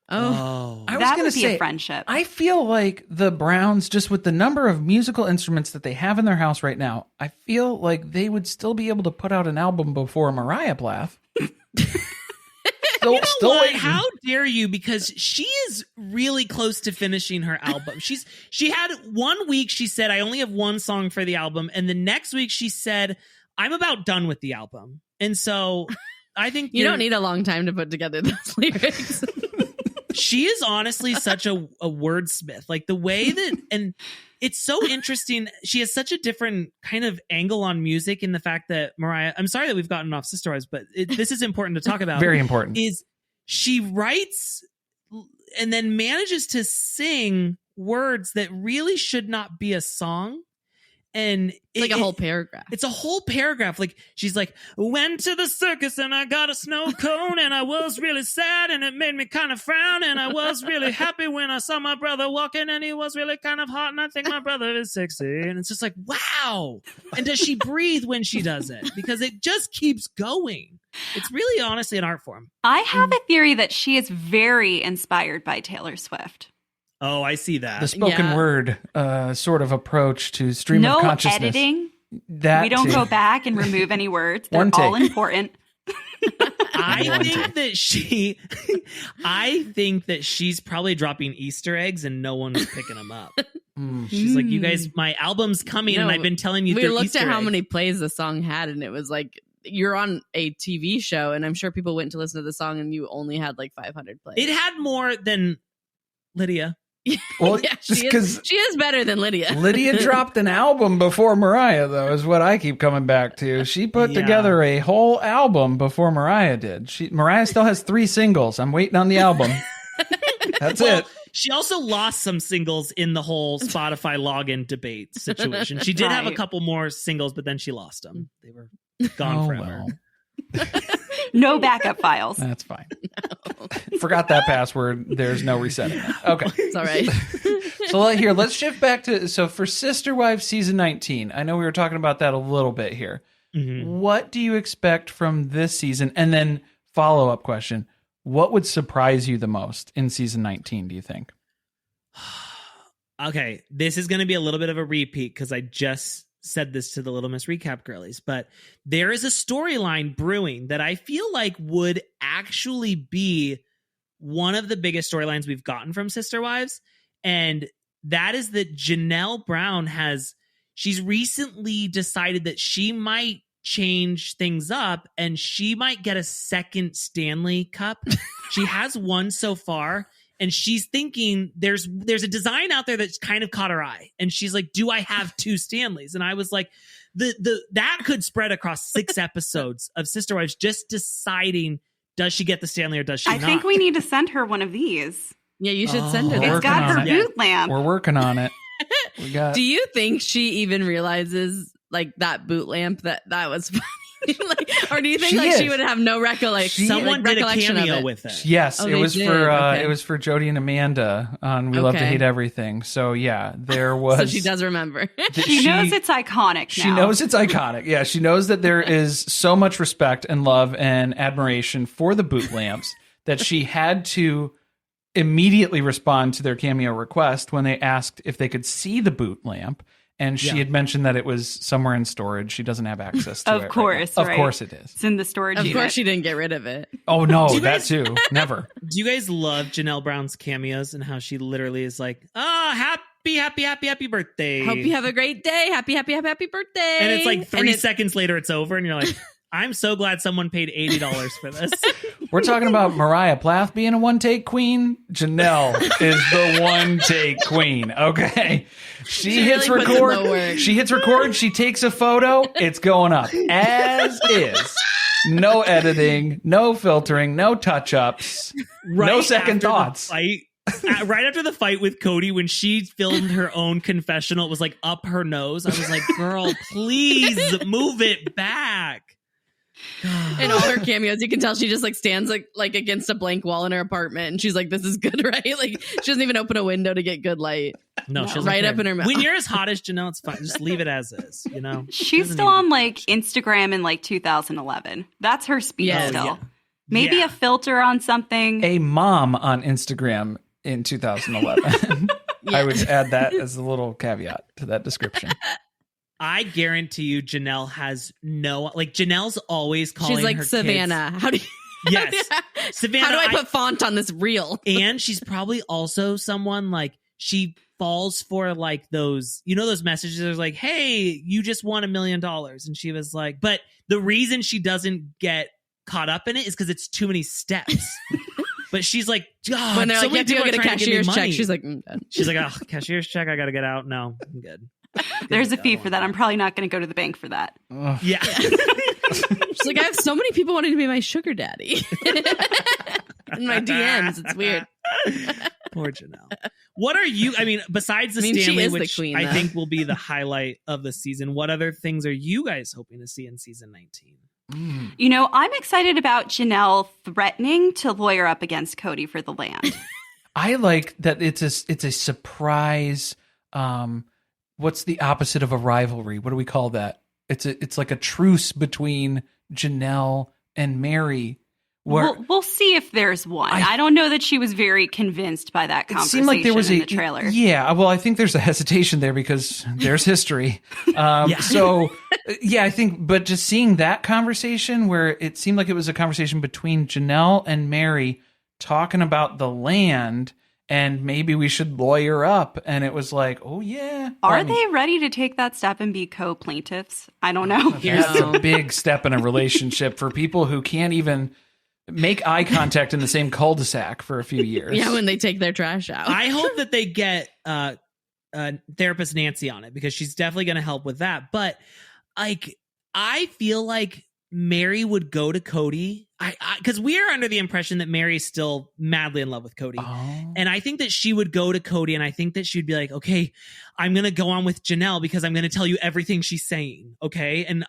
D: Oh.
A: I was
B: That
A: gonna
B: would be
A: say,
B: a friendship.
A: I feel like the Browns, just with the number of musical instruments that they have in their house right now, I feel like they would still be able to put out an album before Mariah Plath. Still
C: What?
A: waiting.
C: How dare you? Because she is really close to finishing her album. She had 1 week she said, I only have one song for the album, and the next week she said, I'm about done with the album. And so I think
D: You don't need a long time to put together those lyrics.
C: she is honestly such a wordsmith. Like the way that, and it's so interesting. She has such a different kind of angle on music in the fact that Mariah, I'm sorry that we've gotten off Sister Wives, but this is important to talk about.
A: Very important.
C: Is she writes and then manages to sing words that really should not be a song. And
D: It's like a whole paragraph.
C: It's a whole paragraph. Like she's like, went to the circus and I got a snow cone and I was really sad and it made me kind of frown and I was really happy when I saw my brother walking and he was really kind of hot and I think my brother is sexy. And it's just like, wow. And does she breathe when she does it? Because it just keeps going. It's really honestly an art form.
B: I have a theory that she is very inspired by Taylor Swift.
C: Oh, I see that.
A: The spoken
D: Yeah.
A: word sort of approach to stream
B: No
A: of consciousness.
B: editing.
A: That
B: We don't
A: too.
B: go back and remove any words. They're
A: One
B: all
A: take.
B: important.
C: I think that she's probably dropping Easter eggs and no one's picking them up.
A: Mm.
C: She's like, you guys, my album's coming and I've been telling you
D: We
C: they're
D: looked
C: Easter
D: at how
C: eggs.
D: many plays the song had, and it was like you're on a TV show, and I'm sure people went to listen to the song, and you only had like 500 plays.
C: It had more than Lydia.
A: Well,
D: yeah, she is better than Lydia.
A: Lydia dropped an album before Mariah, though, is what I keep coming back to. She put together a whole album before Mariah did. Mariah still has 3 singles. I'm waiting on the album. That's it.
C: She also lost some singles in the whole Spotify login debate situation. She did have a couple more singles, but then she lost them. They were gone forever.
A: Well.
B: No backup files.
A: That's fine. No. Forgot that password. There's no resetting it. Okay.
D: It's all right.
A: So here, let's shift back to, so for Sister Wives season 19, I know we were talking about that a little bit here. Mm-hmm. What do you expect from this season? And then follow-up question, what would surprise you the most in season 19, do you think?
C: Okay, this is going to be a little bit of a repeat because I just said this to the Little Miss Recap girlies, but there is a storyline brewing that I feel like would actually be one of the biggest storylines we've gotten from Sister Wives. And that is that Janelle Brown she's recently decided that she might change things up and she might get a second Stanley Cup. She has one so far. And she's thinking there's a design out there that's kind of caught her eye. And she's like, do I have 2 Stanleys? And I was like, that could spread across 6 episodes of Sister Wives just deciding, does she get the Stanley or does she not?
B: I think we need to send her one of these.
D: Yeah, you should send her that.
B: It's got her boot lamp.
A: We're working on it.
D: Do you think she even realizes like that boot lamp that was funny? Or do you think she would have no recollection?
C: Someone did a cameo with it.
A: Yes, it was it was for Jody and Amanda on We Love to Hate Everything. So yeah, there was.
D: So she does remember.
B: She knows it's iconic now.
A: She knows it's iconic. Yeah, she knows that there is so much respect and love and admiration for the boot lamps that she had to immediately respond to their cameo request when they asked if they could see the boot lamp. And she had mentioned that it was somewhere in storage. She doesn't have access to it.
B: Of course,
A: right? Of course it is.
B: It's in the storage unit.
D: Of course she didn't get rid of it.
A: Oh, no, that too. Never.
C: Do you guys love Janelle Brown's cameos and how she literally is like, happy birthday.
D: Hope you have a great day. Happy birthday.
C: And it's like 3 seconds later it's over and you're like, I'm so glad someone paid $80 for this.
A: We're talking about Mariah Plath being a one-take queen. Janelle is the one-take queen, okay? She hits
D: really
A: record. She hits record. She takes a photo. It's going up as is. No editing, no filtering, no touch-ups, no second thoughts.
C: Right after the fight with Cody, when she filmed her own confessional, it was like up her nose. I was like, girl, please move it back.
D: In all her cameos, you can tell she just like stands like against a blank wall in her apartment, and she's like, "This is good, right?" Like she doesn't even open a window to get good light.
C: No, she's
D: right up in her mouth.
C: When you're as hot as Janelle, it's fine. Just leave it as is. You know,
B: she's still on like Instagram in like 2011. That's her speed still. Yeah. Maybe a filter on something.
A: A mom on Instagram in 2011. I would add that as a little caveat to that description.
C: I guarantee you Janelle has Janelle's always calling
D: she's like
C: her
D: Savannah.
C: Kids.
D: How do you
C: Yes. Savannah,
D: how do I put font on this reel?
C: And she's probably also someone like she falls for like those, those messages that are like, hey, you just won $1 million. And she was like, but the reason she doesn't get caught up in it is because it's too many steps. But she's like, God,
D: when they're
C: so
D: like, you have to go get a cashier's check. She's like,
C: she's like, oh, cashier's check. I got to get out. No, I'm good.
B: There's a fee for that. I'm probably not going to go to the bank for that.
C: Yeah.
D: She's like, I have so many people wanting to be my sugar daddy. In my DMs. It's weird.
C: Poor Janelle. What are you, besides the Stanley, which
D: the queen,
C: I think will be the highlight of the season, what other things are you guys hoping to see in season 19?
B: I'm excited about Janelle threatening to lawyer up against Cody for the land.
A: I like that it's a surprise. What's the opposite of a rivalry? What do we call that? It's like a truce between Janelle and Mary.
B: We'll see if there's one. I don't know that she was very convinced by that conversation. It seemed like there was in the trailer.
A: Yeah, well, I think there's a hesitation there because there's history. So, I think, but just seeing that conversation where it seemed like it was a conversation between Janelle and Mary talking about the land, and maybe we should lawyer up. And it was like, oh yeah.
B: Are they ready to take that step and be co-plaintiffs? I don't know.
A: That's a big step in a relationship for people who can't even make eye contact in the same cul-de-sac for a few years.
D: Yeah, when they take their trash out.
C: I hope that they get therapist Nancy on it, because she's definitely going to help with that. But like, I feel like Mary would go to Cody. Because we are under the impression that Mary's still madly in love with Cody.
A: Oh.
C: And I think that she would go to Cody, and I think that she'd be like, okay, I'm going to go on with Janelle because I'm going to tell you everything she's saying. Okay. And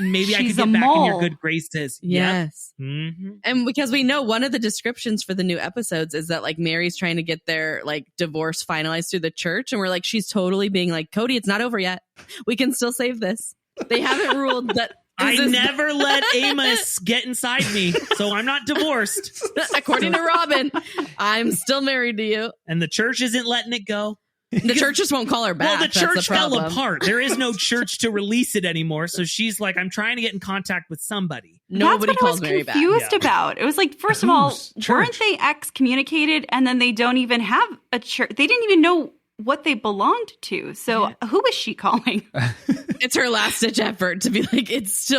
C: maybe I could get back in your good graces.
D: Yes.
C: Yep. Mm-hmm.
D: And because we know one of the descriptions for the new episodes is that like Mary's trying to get their like divorce finalized through the church. And we're like, she's totally being like, Cody, it's not over yet. We can still save this. They haven't ruled that.
C: I never let Amos get inside me, so I'm not divorced.
D: According to Robin, I'm still married to you.
C: And the church isn't letting it go.
D: The church just won't call her back.
C: Well, the church fell apart. There is no church to release it anymore. So she's like, I'm trying to get in contact with somebody.
D: Nobody calls Mary back.
B: That's what I was confused about. It was like, first of all, weren't they excommunicated? And then they don't even have a church. They didn't even know what they belonged to. So who was she calling?
D: It's her last ditch effort to be like, it's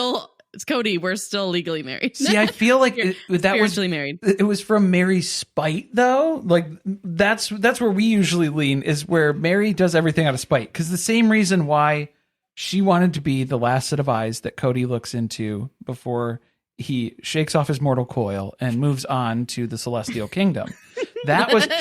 D: Cody. We're still legally married.
A: See, I feel like that was
D: married.
A: It was from Mary's spite, though. Like that's where we usually lean, is where Mary does everything out of spite. Because the same reason why she wanted to be the last set of eyes that Cody looks into before he shakes off his mortal coil and moves on to the celestial kingdom.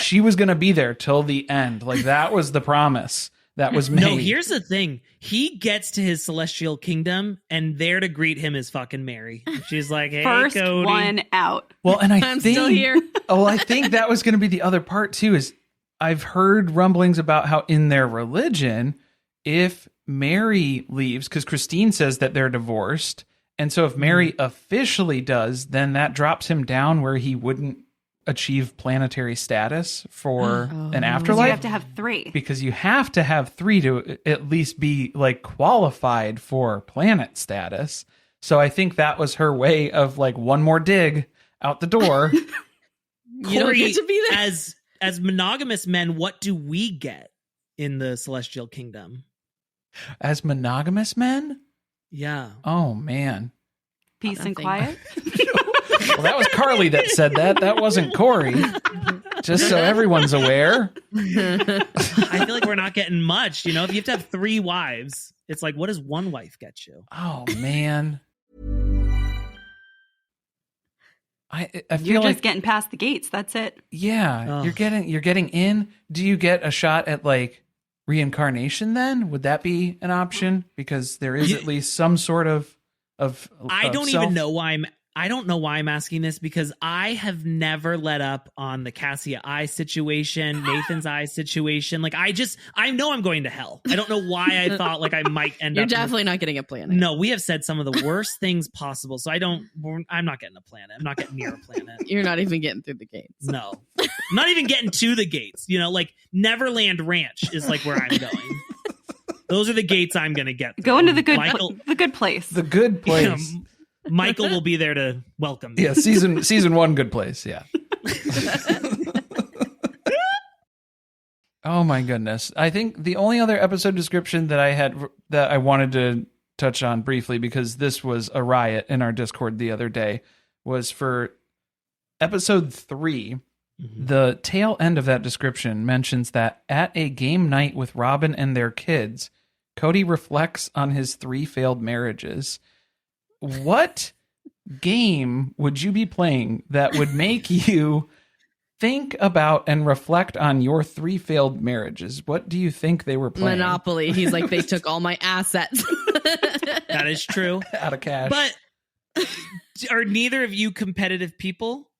A: She was going to be there till the end. Like that was the promise that was made.
C: No, here's the thing. He gets to his celestial kingdom, and there to greet him is fucking Mary. She's like, hey,
B: First
C: Cody.
B: one out.
A: Well, and
D: I'm still here.
A: I think that was going to be the other part too, is I've heard rumblings about how in their religion, if Mary leaves, because Christine says that they're divorced, and so if Mary officially does, then that drops him down where he wouldn't achieve planetary status for an afterlife.
B: So you have to have 3.
A: Because you have to have 3 to at least be like qualified for planet status. So I think that was her way of like one more dig out the door.
D: You don't get to be there.
C: As monogamous men, what do we get in the celestial kingdom?
A: As monogamous men?
C: Yeah.
A: Oh man.
B: Peace and quiet.
A: Well, that was Carly that said that. That wasn't Corey. Just so everyone's aware.
C: I feel like we're not getting much. If you have to have 3 wives, it's like, what does one wife get you?
A: Oh man. I feel
B: You're
A: like
B: just getting past the gates. That's it.
A: Yeah, you're getting in. Do you get a shot at like reincarnation then? Would that be an option? Because there is at least some sort of
C: I don't even know why I don't know why I'm asking this, because I have never let up on the Cassia eye situation, Nathan's eye situation. Like I know I'm going to hell. I don't know why I thought like I might end up.
D: You're definitely not getting a planet.
C: No, we have said some of the worst things possible. So I'm not getting a planet. I'm not getting near a planet.
D: You're not even getting through the gates.
C: No, I'm not even getting to the gates. Like Neverland Ranch is like where I'm going. Those are the gates I'm going to get through.
B: Go into the good place.
A: The good place.
C: Michael will be there to welcome me.
A: Yeah, season 1, good place. Yeah. Oh my goodness. I think the only other episode description that I had that I wanted to touch on briefly, because this was a riot in our Discord the other day, was for episode 3. Mm-hmm. The tail end of that description mentions that at a game night with Robin and their kids, Cody reflects on his 3 failed marriages. What game would you be playing that would make you think about and reflect on your 3 failed marriages? What do you think they were playing?
D: Monopoly. He's like, they took all my assets.
C: That is true.
A: Out of cash.
C: But are neither of you competitive people?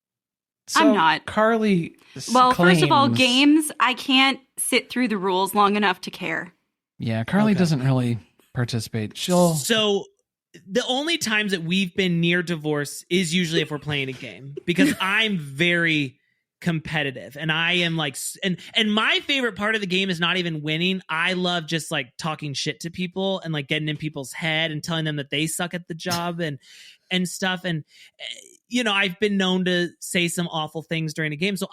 A: So
B: I'm not.
A: Carly
B: Well,
A: claims,
B: first of all, games, I can't sit through the rules long enough to care.
A: Yeah, Carly doesn't really participate.
C: So the only times that we've been near divorce is usually if we're playing a game, because I'm very competitive, and I am like, and my favorite part of the game is not even winning. I love just like talking shit to people and like getting in people's head and telling them that they suck at the job. And and stuff. And, I've been known to say some awful things during a game. So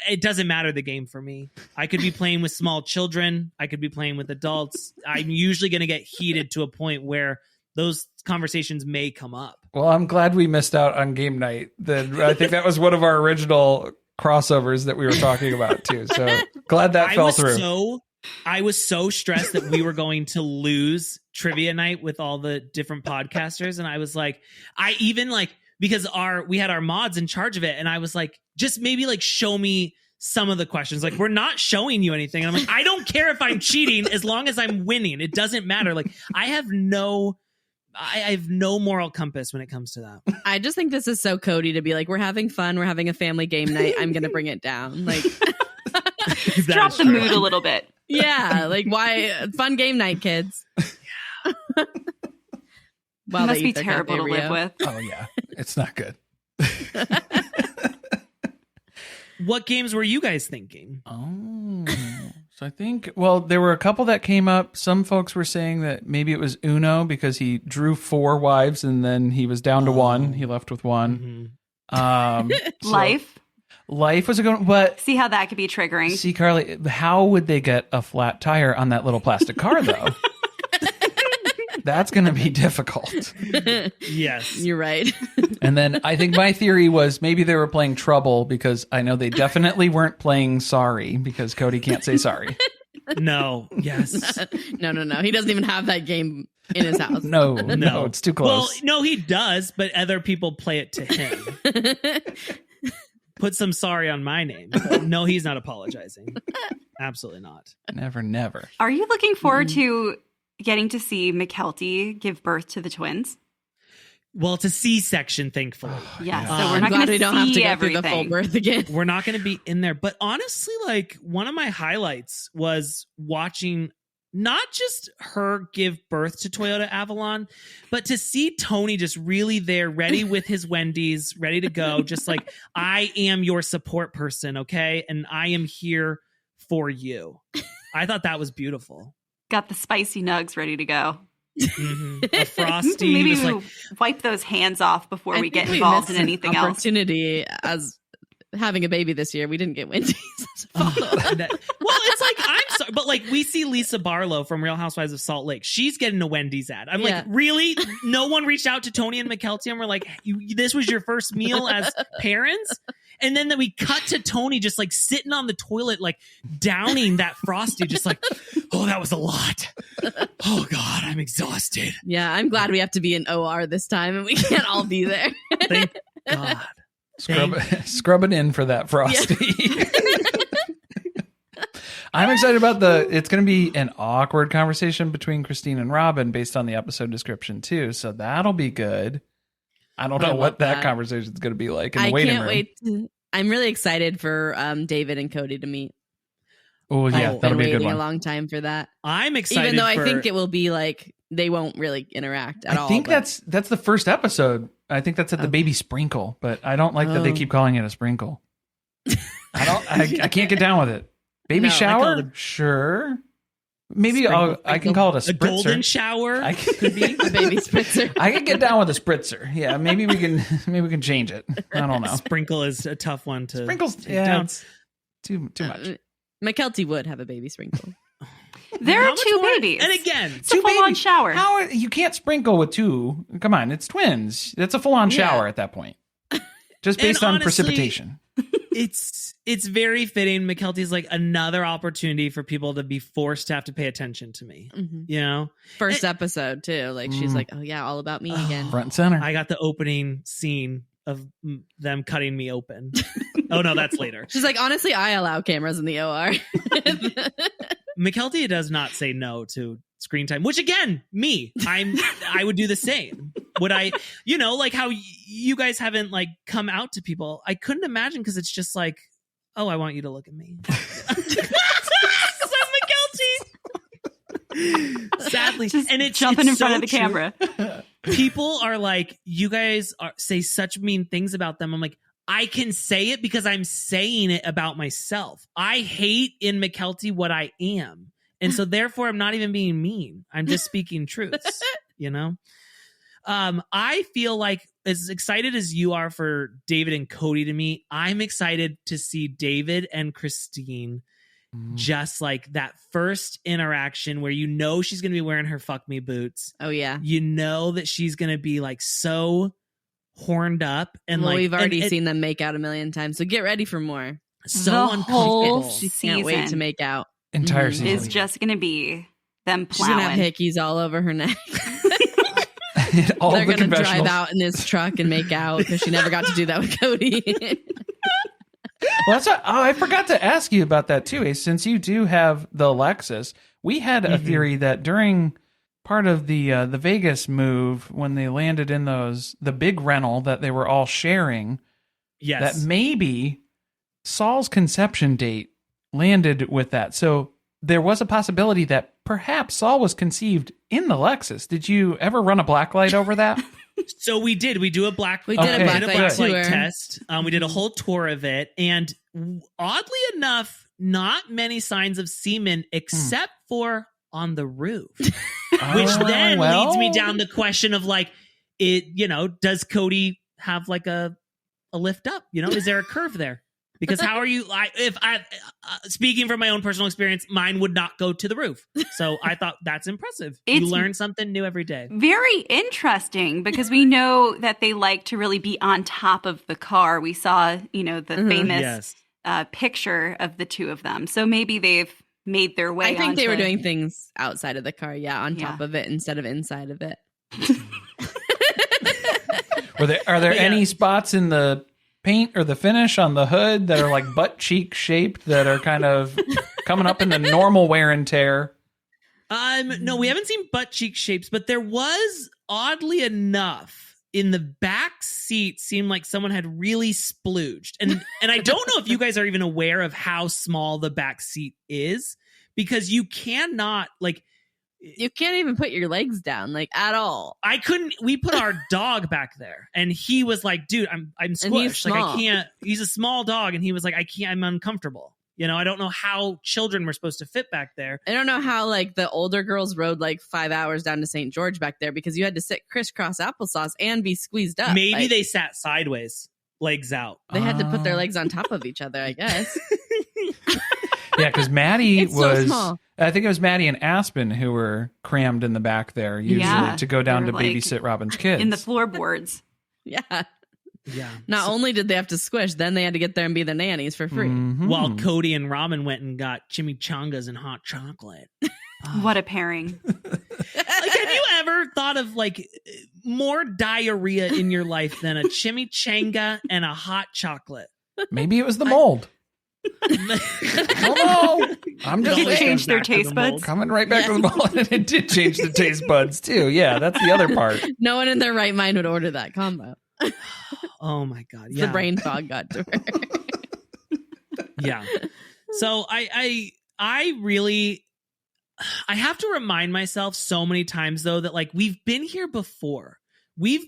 C: it doesn't matter the game for me. I could be playing with small children. I could be playing with adults. I'm usually going to get heated to a point where those conversations may come up.
A: Well, I'm glad we missed out on game night. I think that was one of our original crossovers that we were talking about too. So glad that fell through.
C: I was so stressed that we were going to lose trivia night with all the different podcasters. And I was like, because we had our mods in charge of it. And I was like, just maybe like show me some of the questions. Like, we're not showing you anything. And I'm like, I don't care if I'm cheating as long as I'm winning. It doesn't matter. Like, I have no moral compass when it comes to that.
D: I just think this is so Cody to be like, we're having fun. We're having a family game night. I'm going to bring it down. Like,
B: drop the mood a little bit.
D: Yeah. Like, why? Fun game night, kids.
B: Yeah. Well, must be terrible to live with.
A: Oh, yeah. It's not good.
C: What games were you guys thinking?
A: Oh, so I think, there were a couple that came up. Some folks were saying that maybe it was Uno because he drew 4 wives and then he was down to 1. He left with 1.
C: Mm-hmm.
A: Life was a good one, but
B: see how that could be triggering.
A: See, Carly, how would they get a flat tire on that little plastic car, though? That's going to be difficult.
C: Yes.
D: You're right.
A: And then I think my theory was maybe they were playing Trouble because I know they definitely weren't playing Sorry because Cody can't say sorry.
C: No. Yes.
D: No. He doesn't even have that game in his house.
A: No, it's too close.
C: Well, no, he does, but other people play it to him. Put some sorry on my name. No, he's not apologizing. Absolutely not.
A: Never.
B: Are you looking forward to getting to see Mykelti give birth to the twins?
C: Well, it's a C-section, thankfully.
B: Yeah, so we're not going to see
D: don't have to go
B: everything.
D: through the full birth again.
C: We're not going to be in there. But honestly, like, one of my highlights was watching not just her give birth to Toyota Avalon, but to see Tony just really there, ready with his Wendy's, ready to go. Just like, I am your support person, okay? And I am here for you. I thought that was beautiful.
B: Got the spicy nugs ready to go.
C: Mm-hmm. A Frosty.
B: Maybe we wipe those hands off before we get involved in anything else.
D: Opportunity as having a baby this year. We didn't get Wendy's.
C: Well, it's like, I'm sorry, but like, we see Lisa Barlow from Real Housewives of Salt Lake. She's getting a Wendy's ad. I'm like, really? No one reached out to Tony and Mykelti and we're like, this was your first meal as parents? And then we cut to Tony just like sitting on the toilet, like downing that Frosty, just like, oh, that was a lot. Oh God, I'm exhausted.
D: Yeah, I'm glad we have to be in OR this time and we can't all be there.
C: Thank God.
A: Scrub it in for that Frosty. Yeah. I'm excited about it's going to be an awkward conversation between Christine and Robin based on the episode description too. So that'll be good. I don't know what that conversation is going to be like in the waiting room. I can't wait.
D: I'm really excited for David and Cody to meet.
A: Oh yeah, that'll be a good one.
D: Waiting a long time for that.
C: I'm excited,
D: even though I think it will be like they won't really interact at all.
A: I think that's the first episode. I think that's at the baby sprinkle, but I don't like that they keep calling it a sprinkle. I can't get down with it. Baby shower, sure. Maybe I can call it a spritzer.
C: A golden shower.
A: I could be
D: a baby spritzer.
A: I can get down with a spritzer. Yeah, maybe we can change it. I don't know.
C: Sprinkle is a tough one to
A: sprinkles. Yeah, it's too much.
D: Mykelti would have a baby sprinkle.
B: There are 2 babies,
C: and again,
B: it's a full-on shower.
A: You can't sprinkle with 2? Come on, it's twins. That's a full-on shower at that point. Just based on precipitation.
C: It's very fitting. Mykelti's like another opportunity for people to be forced to have to pay attention to me. Mm-hmm. You know,
D: first episode too. Like she's like, oh yeah, all about me again.
A: Front and center.
C: I got the opening scene of them cutting me open. Oh no, that's later.
D: She's like, honestly, I allow cameras in the OR.
C: Mykelti does not say no to screen time, which again, I would do the same. Would I, like how you guys haven't like come out to people. I couldn't imagine because it's just like, oh, I want you to look at me. Because I'm Mykelti. Sadly.
B: Just
C: and it's
B: jumping in
C: so
B: front of the
C: true.
B: camera.
C: People are like, you guys say such mean things about them. I'm like, I can say it because I'm saying it about myself. I hate in Mykelti what I am. And so therefore I'm not even being mean. I'm just speaking truths, I feel like as excited as you are for David and Cody to meet, I'm excited to see David and Christine. Just like that first interaction where you know she's going to be wearing her fuck me boots.
D: Oh yeah.
C: You know that she's going to be like so horned up and
D: we've already seen them make out a million times, so get ready for more.
C: So
B: the
C: uncomfortable.
B: whole
D: She can't wait to make out.
A: Entire season
B: is just going to be them
D: She's gonna have
B: plowing.
D: hickeys all over her neck.
A: all
D: They're
A: the
D: gonna drive
A: confessionals.
D: out in this truck and make out because she never got to do that with Cody.
A: Well, that's I forgot to ask you about that too, Ace. Since you do have the Lexus, we had a theory that during part of the Vegas move, when they landed in the big rental that they were all sharing, that maybe Saul's conception date landed with that. So there was a possibility that perhaps Saul was conceived in the Lexus. Did you ever run a blacklight over that?
C: So we did. We do a black.
D: We did a blacklight tour.
C: Test. We did a whole tour of it, and oddly enough, not many signs of semen except for on the roof, which then leads me down the question of like, does Cody have like a lift up? Is there a curve there? Because how are you? Speaking from my own personal experience, mine would not go to the roof. So I thought that's impressive. You learn something new every day.
B: Very interesting because we know that they like to really be on top of the car. We saw, the famous picture of the two of them. So maybe they've made their way.
D: I think they were doing things outside of the car, on top of it instead of inside of it.
A: Are there any spots in the paint or the finish on the hood that are like butt cheek shaped that are kind of coming up in the normal wear and tear?
C: No, we haven't seen butt cheek shapes, but there was, oddly enough, in the back seat seemed like someone had really splooged. And I don't know if you guys are even aware of how small the back seat is, because you cannot
D: you can't even put your legs down at all.
C: I couldn't. We put our dog back there and he was like, dude, I'm squished. I can't. He's a small dog. And he was like, I can't, I'm uncomfortable. I don't know how children were supposed to fit back there.
D: I don't know how the older girls rode 5 hours down to St. George back there because you had to sit crisscross applesauce and be squeezed up.
C: Maybe they sat sideways, legs out.
D: They had to put their legs on top of each other, I guess.
A: Yeah, because Maddie
D: so small.
A: I think it was Maddie and Aspen who were crammed in the back there, usually to go down to babysit Robin's kids.
B: In the floorboards.
D: Yeah. Not only did they have to squish, then they had to get there and be the nannies for free.
A: Mm-hmm.
C: While Cody and Robin went and got chimichangas and hot chocolate.
B: What a pairing.
C: Have you ever thought of more diarrhea in your life than a chimichanga and a hot chocolate?
A: Maybe it was the mold. I don't know. I'm just
B: Did it change their taste buds?
A: Coming right back to the mold, and it did change the taste buds too. Yeah, that's the other part.
D: No one in their right mind would order that combo.
C: Oh my god!
D: The brain fog got to her.
C: Yeah. So I really have to remind myself so many times though that we've been here before. We've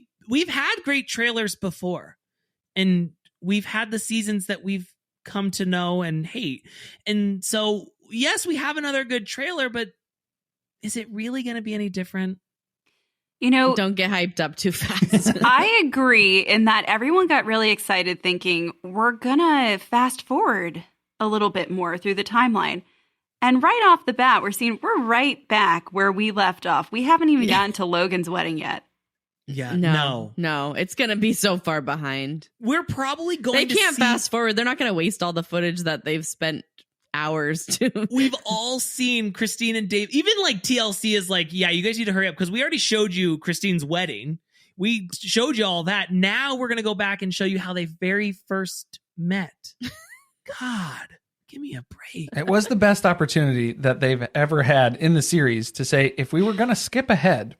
C: had great trailers before, and we've had the seasons that we've come to know and hate. And so, yes, we have another good trailer, but is it really going to be any different?
D: Don't get hyped up too fast.
B: I agree in that everyone got really excited thinking we're going to fast forward a little bit more through the timeline. And right off the bat, we're right back where we left off. We haven't even gotten to Logan's wedding yet.
C: Yeah,
D: no, it's going to be so far behind.
C: We're probably going
D: They can't fast forward. They're not going to waste all the footage that they've spent hours to.
C: We've all seen Christine and Dave. Even TLC is yeah, you guys need to hurry up because we already showed you Christine's wedding. We showed you all that. Now we're going to go back and show you how they very first met. God, give me a break.
A: It was the best opportunity that they've ever had in the series to say, if we were going to skip ahead,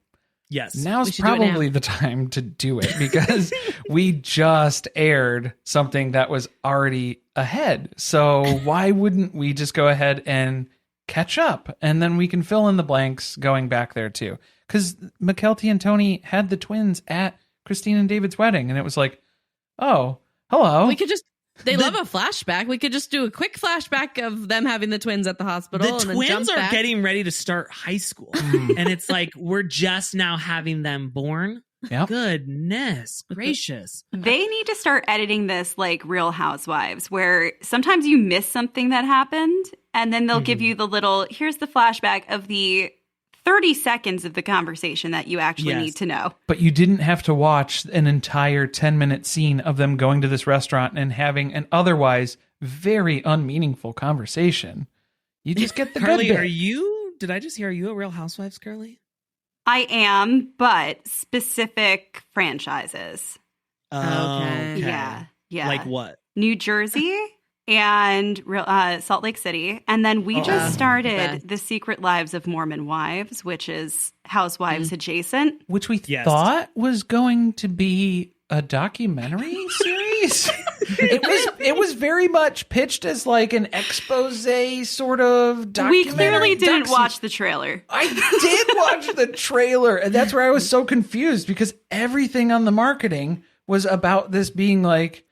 C: yes,
A: now's probably the time to do it because we just aired something that was already ahead. So why wouldn't we just go ahead and catch up? And then we can fill in the blanks going back there too. Because McKelty and Tony had the twins at Christine and David's wedding. And it was like, oh, hello.
D: We could just... They love a flashback. We could just do a quick flashback of them having the twins at the hospital.
C: The twins are getting ready to start high school. And it's we're just now having them born.
A: Yep.
C: Goodness gracious.
B: They need to start editing this like Real Housewives, where sometimes you miss something that happened, and then they'll give you the little, here's the flashback of the 30 seconds of the conversation that you actually need to know.
A: But you didn't have to watch an entire 10-minute scene of them going to this restaurant and having an otherwise very unmeaningful conversation. You just get the
C: Carly,
A: good bit.
C: Did I just hear, are you a Real Housewives, Carly?
B: I am, but specific franchises.
D: Okay.
B: Yeah.
C: Like what?
B: New Jersey and Salt Lake City. And then we just started The Secret Lives of Mormon Wives, which is Housewives adjacent.
A: Which we thought was going to be a documentary series. It was very much pitched as like an expose sort of documentary.
B: We clearly didn't watch the trailer.
A: I did watch the trailer, and that's where I was so confused because everything on the marketing was about this being like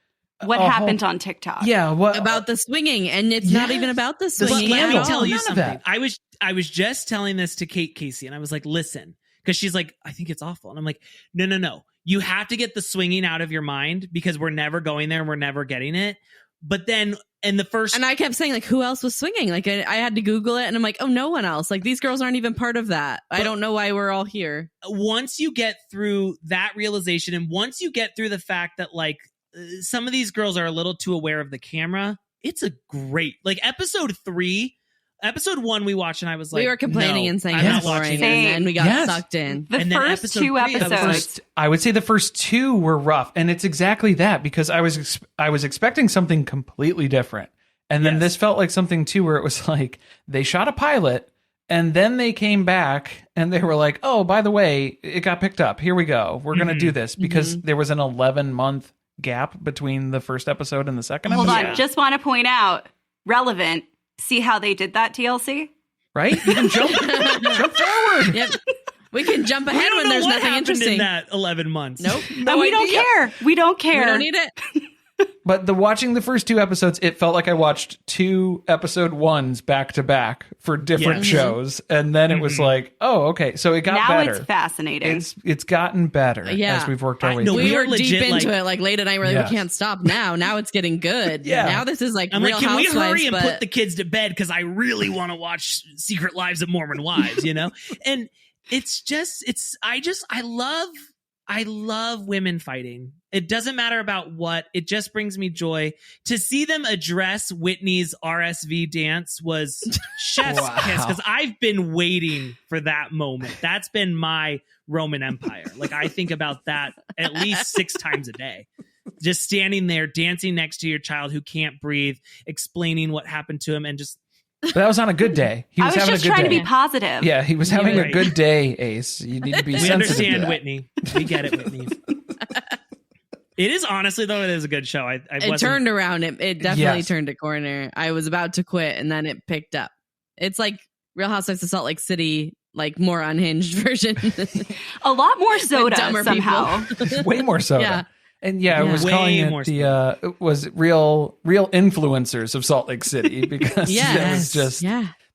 B: what happened on TikTok.
A: Yeah, what
D: about the swinging, and it's not even about the swinging.
C: Let me tell you
A: None of
C: something.
A: that.
C: I was just telling this to Kate Casey, and I was like, listen, because she's like, I think it's awful. And I'm like, no. You have to get the swinging out of your mind because we're never going there and we're never getting it. But then in the first...
D: And I kept saying, like, who else was swinging? Like, I had to Google it, and I'm like, oh, no one else. Like, these girls aren't even part of that. I don't know why we're all here.
C: Once you get through that realization, and once you get through the fact that, like, some of these girls are a little too aware of the camera, it's a great... Like, episode 1 we watched, and I was like,
D: we were complaining and saying it's boring, and then we got sucked in.
B: The first 2 episodes.
A: I would say the first 2 were rough, and it's exactly that because I was expecting something completely different, and then this felt like something too where it was like they shot a pilot, and then they came back and they were like, oh, by the way, it got picked up. Here we go. We're gonna do this because there was an 11-month gap between the first episode and the second episode.
B: Hold on, just want to point out, relevant. See how they did that, TLC?
A: Right? You can jump forward.
D: Yep. We can jump ahead when there's nothing interesting
C: in that 11 months.
D: Nope.
B: And we don't care. We don't care.
D: We don't need it.
A: But watching the first 2 episodes, it felt like I watched 2 episode 1s back to back for different shows, and then it was like, oh, okay, so it got better.
B: Now it's fascinating.
A: It's gotten better as we've worked our way through.
D: We were deep into it, like late at night. We're like, we can't stop now. Now it's getting good. Now this is like
C: I'm
D: Real
C: like, can
D: Housewives,
C: we hurry and
D: but...
C: put the kids to bed because I really want to watch Secret Lives of Mormon Wives, you know? And I love women fighting. It doesn't matter about what. It just brings me joy. To see them address Whitney's RSV dance was chef's kiss because I've been waiting for that moment. That's been my Roman Empire. Like, I think about that at least 6 times a day. Just standing there, dancing next to your child who can't breathe, explaining what happened to him, and just...
A: But that was on a good day. He was having
B: just
A: a good
B: trying
A: day.
B: to be positive.
A: Yeah, he was having a good day, Ace. You need to be sensitive.
C: We understand,
A: to that.
C: Whitney. We get it, Whitney. It is, honestly, though, it is a good show.
D: It turned around. It definitely turned a corner. I was about to quit, and then it picked up. It's like Real Housewives of Salt Lake City, like more unhinged version.
B: A lot more soda somehow.
A: Way more soda.
D: Yeah.
A: And it was calling it it was real influencers of Salt Lake City because it was just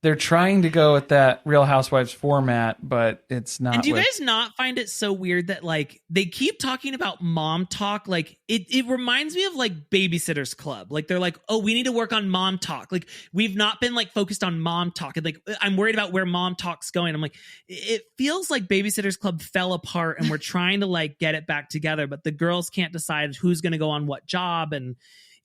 A: they're trying to go with that Real Housewives format, but it's not.
C: And do you guys not find it so weird that like they keep talking about mom talk? Like it reminds me of like Babysitter's Club. Like they're like, oh, we need to work on mom talk. Like we've not been like focused on mom talk. And like I'm worried about where mom talk's going. I'm like, it feels like Babysitter's Club fell apart and we're trying to like get it back together, but the girls can't decide who's going to go on what job, and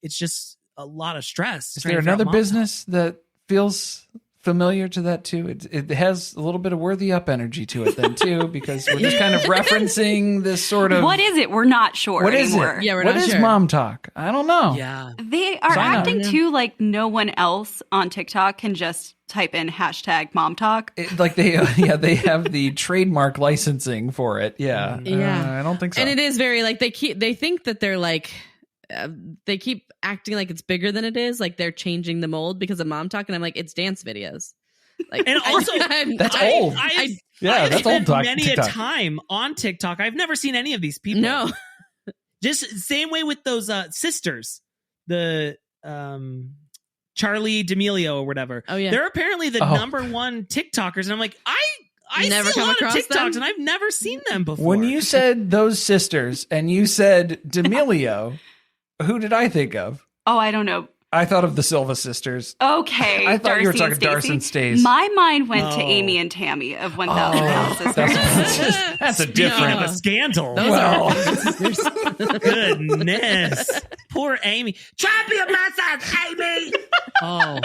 C: it's just a lot of stress.
A: Is there another business that feels familiar to that too? It has a little bit of Worthy Up energy to it then too, because we're just kind of referencing this sort of...
B: What is it? We're not sure
A: what
B: anymore.
A: Is it?
D: Yeah, we're
A: what
D: not
A: is
D: sure.
A: mom talk? I don't know.
C: Yeah.
B: They are acting too like no one else on TikTok can just type in hashtag mom talk.
A: Like they have the trademark licensing for it. Yeah. I don't think so.
D: And it is very like they think that they're like they keep acting like it's bigger than it is. Like they're changing the mold because of mom talk, and I'm like, it's dance videos. Like,
C: and also
A: that's old. That's old talk.
C: Many a time on TikTok, I've never seen any of these people.
D: No,
C: just same way with those sisters, the Charlie D'Amelio or whatever.
D: Oh yeah,
C: they're apparently the number one TikTokers, and I'm like, I I
D: never
C: see a
D: come
C: lot of
D: across
C: TikToks
D: them?
C: and I've never seen them before.
A: When you said those sisters and you said D'Amelio, who did I think of?
B: Oh, I don't know.
A: I thought of the Silva sisters.
B: Okay.
A: I thought you were talking Darcy and Stace.
B: My mind went to Amy and Tammy of 1,000 Pound Sisters.
A: That's a
C: Speaking
A: different.
C: of a scandal.
D: Those
A: Well.
D: are
C: Goodness. Poor Amy. Try to be a my size, Amy. Oh.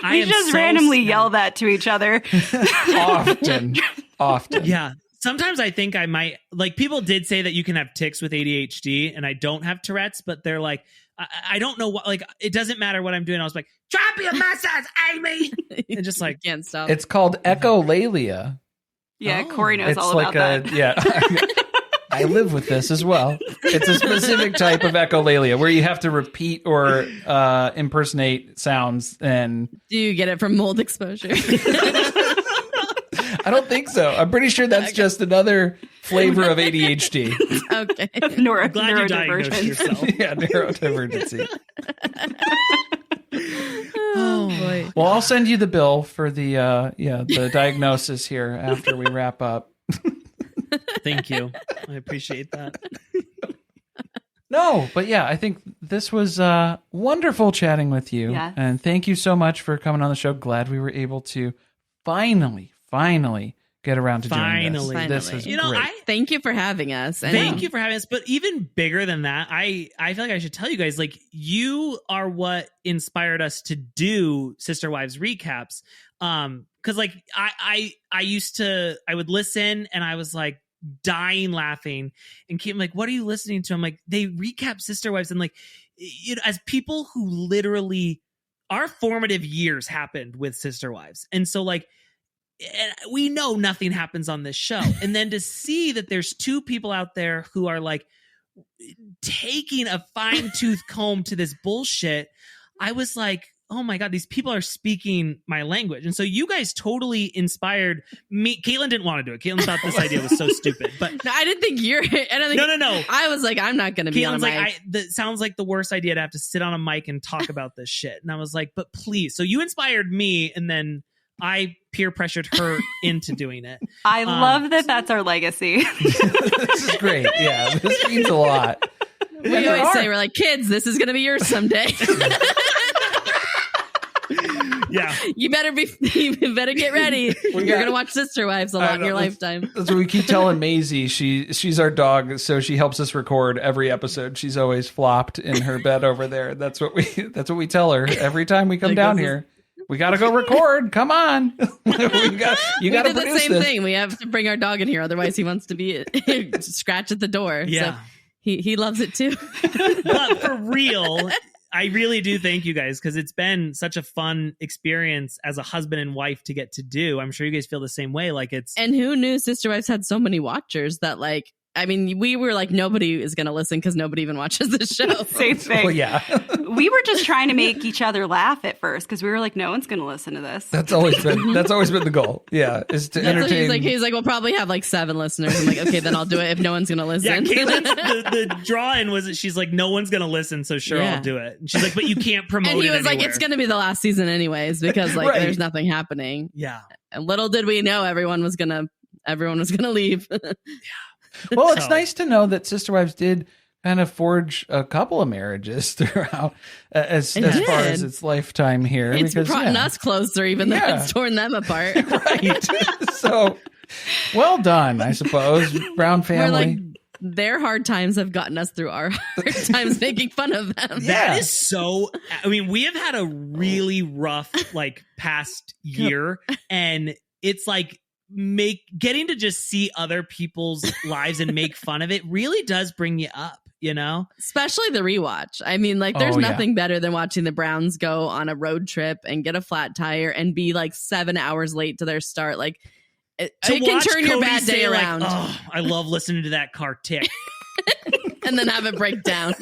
C: I
B: We
C: am
B: just
C: so
B: randomly
C: sad.
B: yell that to each other.
A: Often.
C: Yeah. Sometimes I think I might, like, people did say that you can have tics with ADHD and I don't have Tourette's, but they're like, I don't know what, like, it doesn't matter what I'm doing. I was like, try to be a my size, Amy. And just like,
D: can't stop.
A: It's called echolalia.
B: Yeah,
C: Oh.
B: Corey knows
A: It's
B: all
A: like
B: about that.
A: yeah. I live with this as well. It's a specific type of echolalia where you have to repeat or impersonate sounds, and
D: Do you get it from mold exposure?
A: I don't think so. I'm pretty sure that's just anher flavor of ADHD.
D: Okay.
B: Neuro-
C: I'm glad you diagnosed
B: neurodivergence.
C: yourself.
A: Yeah, neurodivergency.
D: Oh boy.
A: Well, I'll send you the bill for the diagnosis here after we wrap up.
C: Thank you. I appreciate that.
A: No, but yeah, I think this was wonderful chatting with you.
B: Yes.
A: And thank you so much for coming on the show. Glad we were able to finally get around to doing this.
C: Finally.
A: This is
C: You know,
A: great.
D: Thank you for having us. And
C: Thank you for having us. But even bigger than that, I feel like I should tell you guys, like, you are what inspired us to do Sister Wives recaps. Because like I would listen and I was like dying laughing, and Kate, I'm like, what are you listening to? I'm like, they recap Sister Wives, and like, you know, as people who literally, our formative years happened with Sister Wives, and so like, and we know nothing happens on this show, and then to see that there's two people out there who are like taking a fine-tooth comb to this bullshit, I was like, oh my God, these people are speaking my language. And so you guys totally inspired me. Katelyn didn't want to do it. Katelyn thought this idea was so stupid, but
D: No, I didn't think I don't think
C: no.
D: I was like, I'm not going to be on a
C: Katelyn's
D: mic.
C: like, that sounds like the worst idea to have to sit on a mic and talk about this shit. And I was like, but please. So you inspired me, and then I peer pressured her into doing it.
B: I love that that's our legacy.
A: This is great. Yeah, this means a lot.
D: We always say, we're like, kids, this is going to be yours someday.
C: Yeah.
D: You better get ready. You're going to watch Sister Wives a lot in your lifetime.
A: That's what we keep telling Maisie. She's our dog, so she helps us record every episode. She's always flopped in her bed over there. That's what we tell her every time we come
D: Like,
A: down
D: this is-
A: here. We got to go record. Come on. you got to
D: We did the
A: produce
D: same
A: this.
D: thing. We have to bring our dog in here. Otherwise, he wants to be scratch at the door.
C: Yeah.
D: So he loves it too.
C: But for real, I really do thank you guys, because it's been such a fun experience as a husband and wife to get to do. I'm sure you guys feel the same way. Like, it's
D: And who knew Sister Wives had so many watchers that, like, I mean, we were like, nobody is going to listen because nobody even watches the show.
B: Same thing.
A: Well, yeah.
B: We were just trying to make each other laugh at first because we were like, no one's going to listen to this.
A: That's always been the goal. Yeah, is to
D: That's what
A: entertain.
D: he's like, we'll probably have like 7 listeners. I'm like, okay, then I'll do it if no one's going to
C: yeah.
D: listen.
C: Katelyn's, the draw-in was that she's like, no one's gonna listen, so sure,
D: Yeah.
C: I'll do it. And she's like, but you can't promote
D: And he
C: it
D: was like,
C: anywhere.
D: it's going to be the last season anyways because like
A: Right.
D: there's nothing happening.
C: Yeah.
D: And little did we know everyone was gonna leave.
A: Well, it's
C: So-
A: nice to know that Sister Wives did kind of forge a couple of marriages throughout as
D: It
A: far
D: did.
A: as its lifetime here.
D: It's
A: because,
D: brought
A: yeah.
D: us closer, even though
A: Yeah.
D: it's torn them apart.
A: Right. So, well done, I suppose, Brown
D: We're
A: family.
D: like, their hard times have gotten us through our hard times making fun of them.
A: Yeah.
C: That is so. I mean, we have had a really rough like past year, and it's like getting to just see other people's lives and make fun of it really does bring you up, you know?
D: Especially the rewatch. I mean, like, there's
A: Oh, yeah.
D: nothing better than watching the Browns go on a road trip and get a flat tire and be like 7 hours late to their start. Like, it can
C: watch
D: turn your
C: Cody
D: bad day
C: say, like,
D: around
C: oh, I love listening to that car tick.
D: and then have it break down.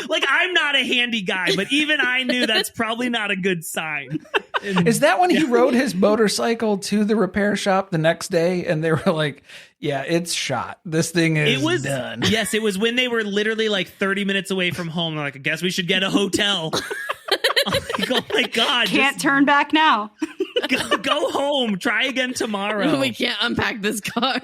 C: Like, I'm not a handy guy, but even I knew that's probably not a good sign. And-
A: Is that when he rode his motorcycle to the repair shop the next day and they were like, yeah, it's shot. This thing is
C: it was
A: done.
C: Yes, it was when they were literally like 30 minutes away from home. They're like, I guess we should get a hotel. I'm like, oh my God.
B: Can't turn back now.
C: Go home. Try again tomorrow.
D: We can't unpack this car.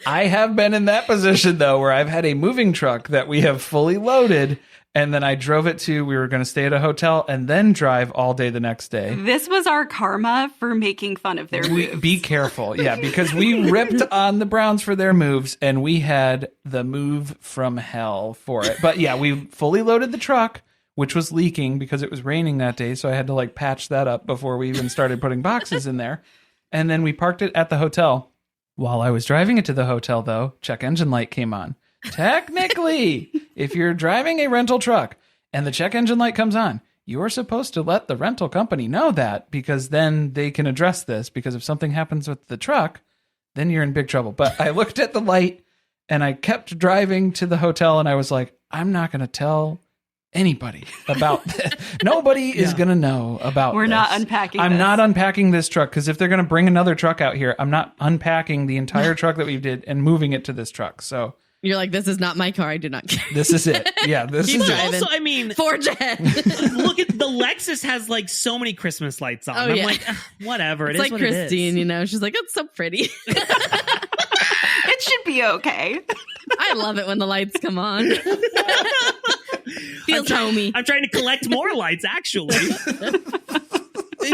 A: I have been in that position, though, where I've had a moving truck that we have fully loaded, and then I drove it we were going to stay at a hotel and then drive all day the next day.
B: This was our karma for making fun of their moves.
A: Be careful. Yeah, because we ripped on the Browns for their moves, and we had the move from hell for it. But yeah, we fully loaded the truck, which was leaking because it was raining that day, so I had to like patch that up before we even started putting boxes in there. And then we parked it at the hotel. While I was driving it to the hotel, though, check engine light came on. Technically, if you're driving a rental truck and the check engine light comes on, you're supposed to let the rental company know that, because then they can address this, because if something happens with the truck, then you're in big trouble. But I looked at the light and I kept driving to the hotel, and I was like, I'm not going to tell anybody about this. Nobody is going to know about
B: We're
A: this.
B: not unpacking
A: I'm
B: this.
A: not unpacking this truck, because if they're going to bring another truck out here, I'm not unpacking the entire truck that we did and moving it to this truck. So
D: You're like, this is not my car. I do not care.
A: this is it. Yeah, this
D: Keep
A: is it.
D: driving.
C: Also, I mean,
D: Forge ahead.
C: look at the Lexus has like so many Christmas lights on.
D: Oh,
C: I'm
D: yeah.
C: like, whatever.
D: It's
C: It is
D: like
C: what
D: Christine,
C: it is.
D: you know, she's like, it's so pretty.
B: It should be okay.
D: I love it when the lights come on. Feels homey.
C: I'm trying to collect more lights, actually.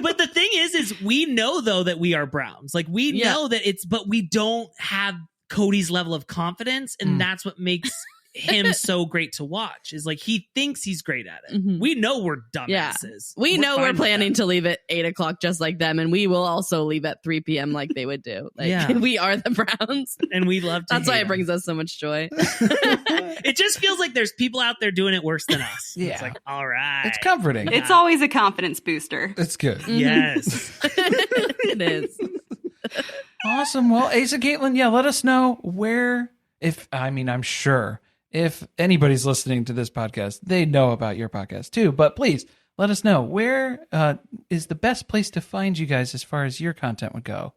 C: But the thing is we know, though, that we are Browns. Like, we know that but we don't have Cody's level of confidence. And that's what makes him so great to watch, is like, he thinks he's great at it.
D: Mhm.
C: We know we're dumbasses.
D: Yeah. We know
C: fine
D: we're
C: with
D: planning
C: that.
D: to leave at 8:00 just like them, and we will also leave at 3 p.m. like they would do. Like,
C: Yeah.
D: we are the Browns.
C: And we love to
D: That's why
C: hate
D: it brings us so much joy.
C: It just feels like there's people out there doing it worse than us.
A: Yeah.
C: It's like, all right.
A: It's comforting.
B: It's always a confidence booster.
A: It's good.
C: Yes.
D: It is.
A: Awesome. Well, Ace and Katelyn, let us know where, I'm sure if anybody's listening to this podcast, they know about your podcast too, but please let us know where is the best place to find you guys as far as your content would go.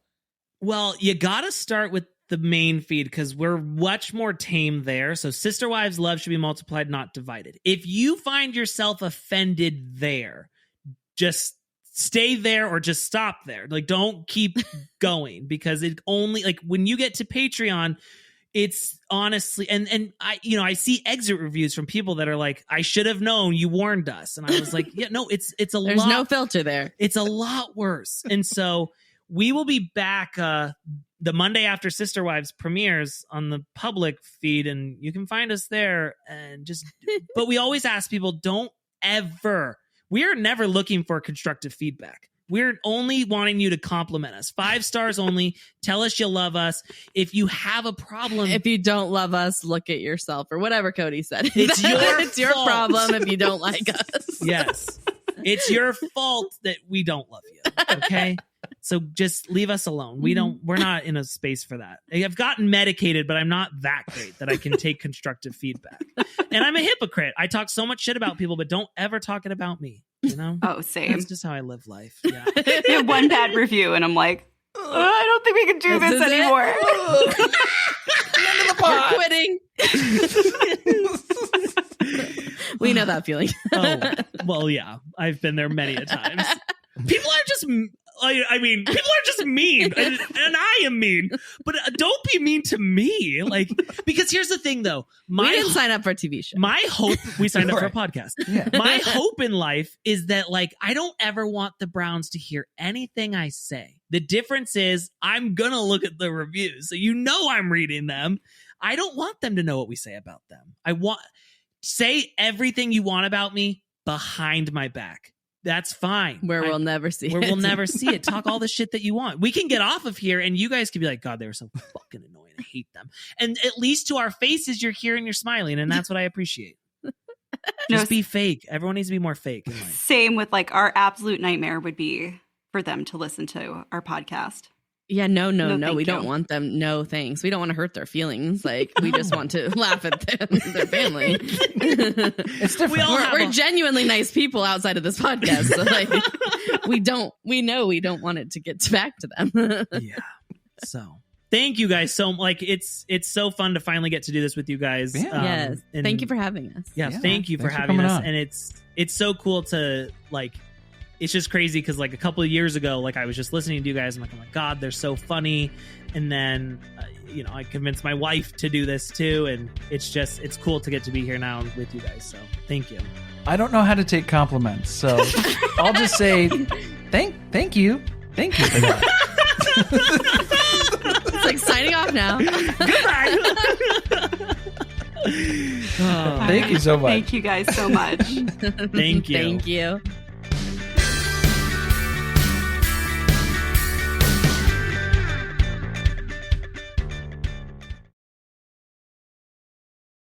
C: Well, you got to start with the main feed, because we're much more tame there. So Sister Wives Love Should Be Multiplied, Not Divided. If you find yourself offended there, just stay there or just stop there. Like, don't keep going, because it only, like, when you get to Patreon, it's honestly, and I see exit reviews from people that are like, I should have known, you warned us. And I was like, yeah, no, it's a lot.
D: There's no filter there.
C: It's a lot worse. And so we will be back the Monday after Sister Wives premieres on the public feed, and you can find us there. And but we always ask people, we are never looking for constructive feedback. We're only wanting you to compliment us. 5 stars only. Tell us you love us. If you have a problem,
D: If you don't love us, look at yourself, or whatever Cody said.
C: It's your fault.
D: problem if you don't like us.
C: yes, it's your fault that we don't love you. Okay. So just leave us alone. We're not in a space for that. I've gotten medicated, but I'm not that great that I can take constructive feedback. And I'm a hypocrite. I talk so much shit about people, but don't ever talk it about me. You know?
B: Oh, same.
C: That's just how I live life. Yeah.
B: You have one bad review, and I'm like, I don't think we can do
D: This
B: this
D: is it?
B: anymore.
D: We're quitting. We know that feeling.
C: Oh, well, yeah. I've been there many a times. People are just mean, and I am mean, but don't be mean to me. Like, because here's the thing, though.
D: We didn't sign up for a TV show.
C: My hope, we signed up for a podcast.
A: Yeah.
C: My hope in life is that, like, I don't ever want the Browns to hear anything I say. The difference is I'm going to look at the reviews. So I'm reading them. I don't want them to know what we say about them. Say everything you want about me behind my back. That's fine.
D: We'll never see
C: Where
D: it.
C: we'll never see it. Talk all the shit that you want. We can get off of here and you guys can be like, God, they were so fucking annoying. I hate them. And at least to our faces, you're here and you're smiling. And that's what I appreciate. Just be fake. Everyone needs to be more fake in life.
B: Same with, like, our absolute nightmare would be for them to listen to our podcast.
D: Yeah, no.
B: thank
D: We don't
B: you.
D: want them. No, thanks. We don't want to hurt their feelings. Like, we just want to laugh at them, their family.
A: It's different.
D: We're genuinely nice people outside of this podcast. So, like, we know we don't want it to get back to them.
C: Yeah. So thank you guys so like it's so fun to finally get to do this with you guys.
A: Yeah.
D: Yes.
C: And
D: Thank you for having us.
C: Yeah, thank you for
A: thanks for
C: having
A: coming
C: us.
A: on.
C: And it's so cool to, like, it's just crazy because like a couple of years ago, like I was just listening to you guys. I'm like, oh my God, they're so funny. And then, I convinced my wife to do this too. And it's cool to get to be here now with you guys. So thank you.
A: I don't know how to take compliments. So I'll just say thank you. Thank you for that.
D: It's like signing off now.
C: Goodbye.
A: Thank you so much.
B: Thank you guys so much.
C: Thank you.
D: Thank you.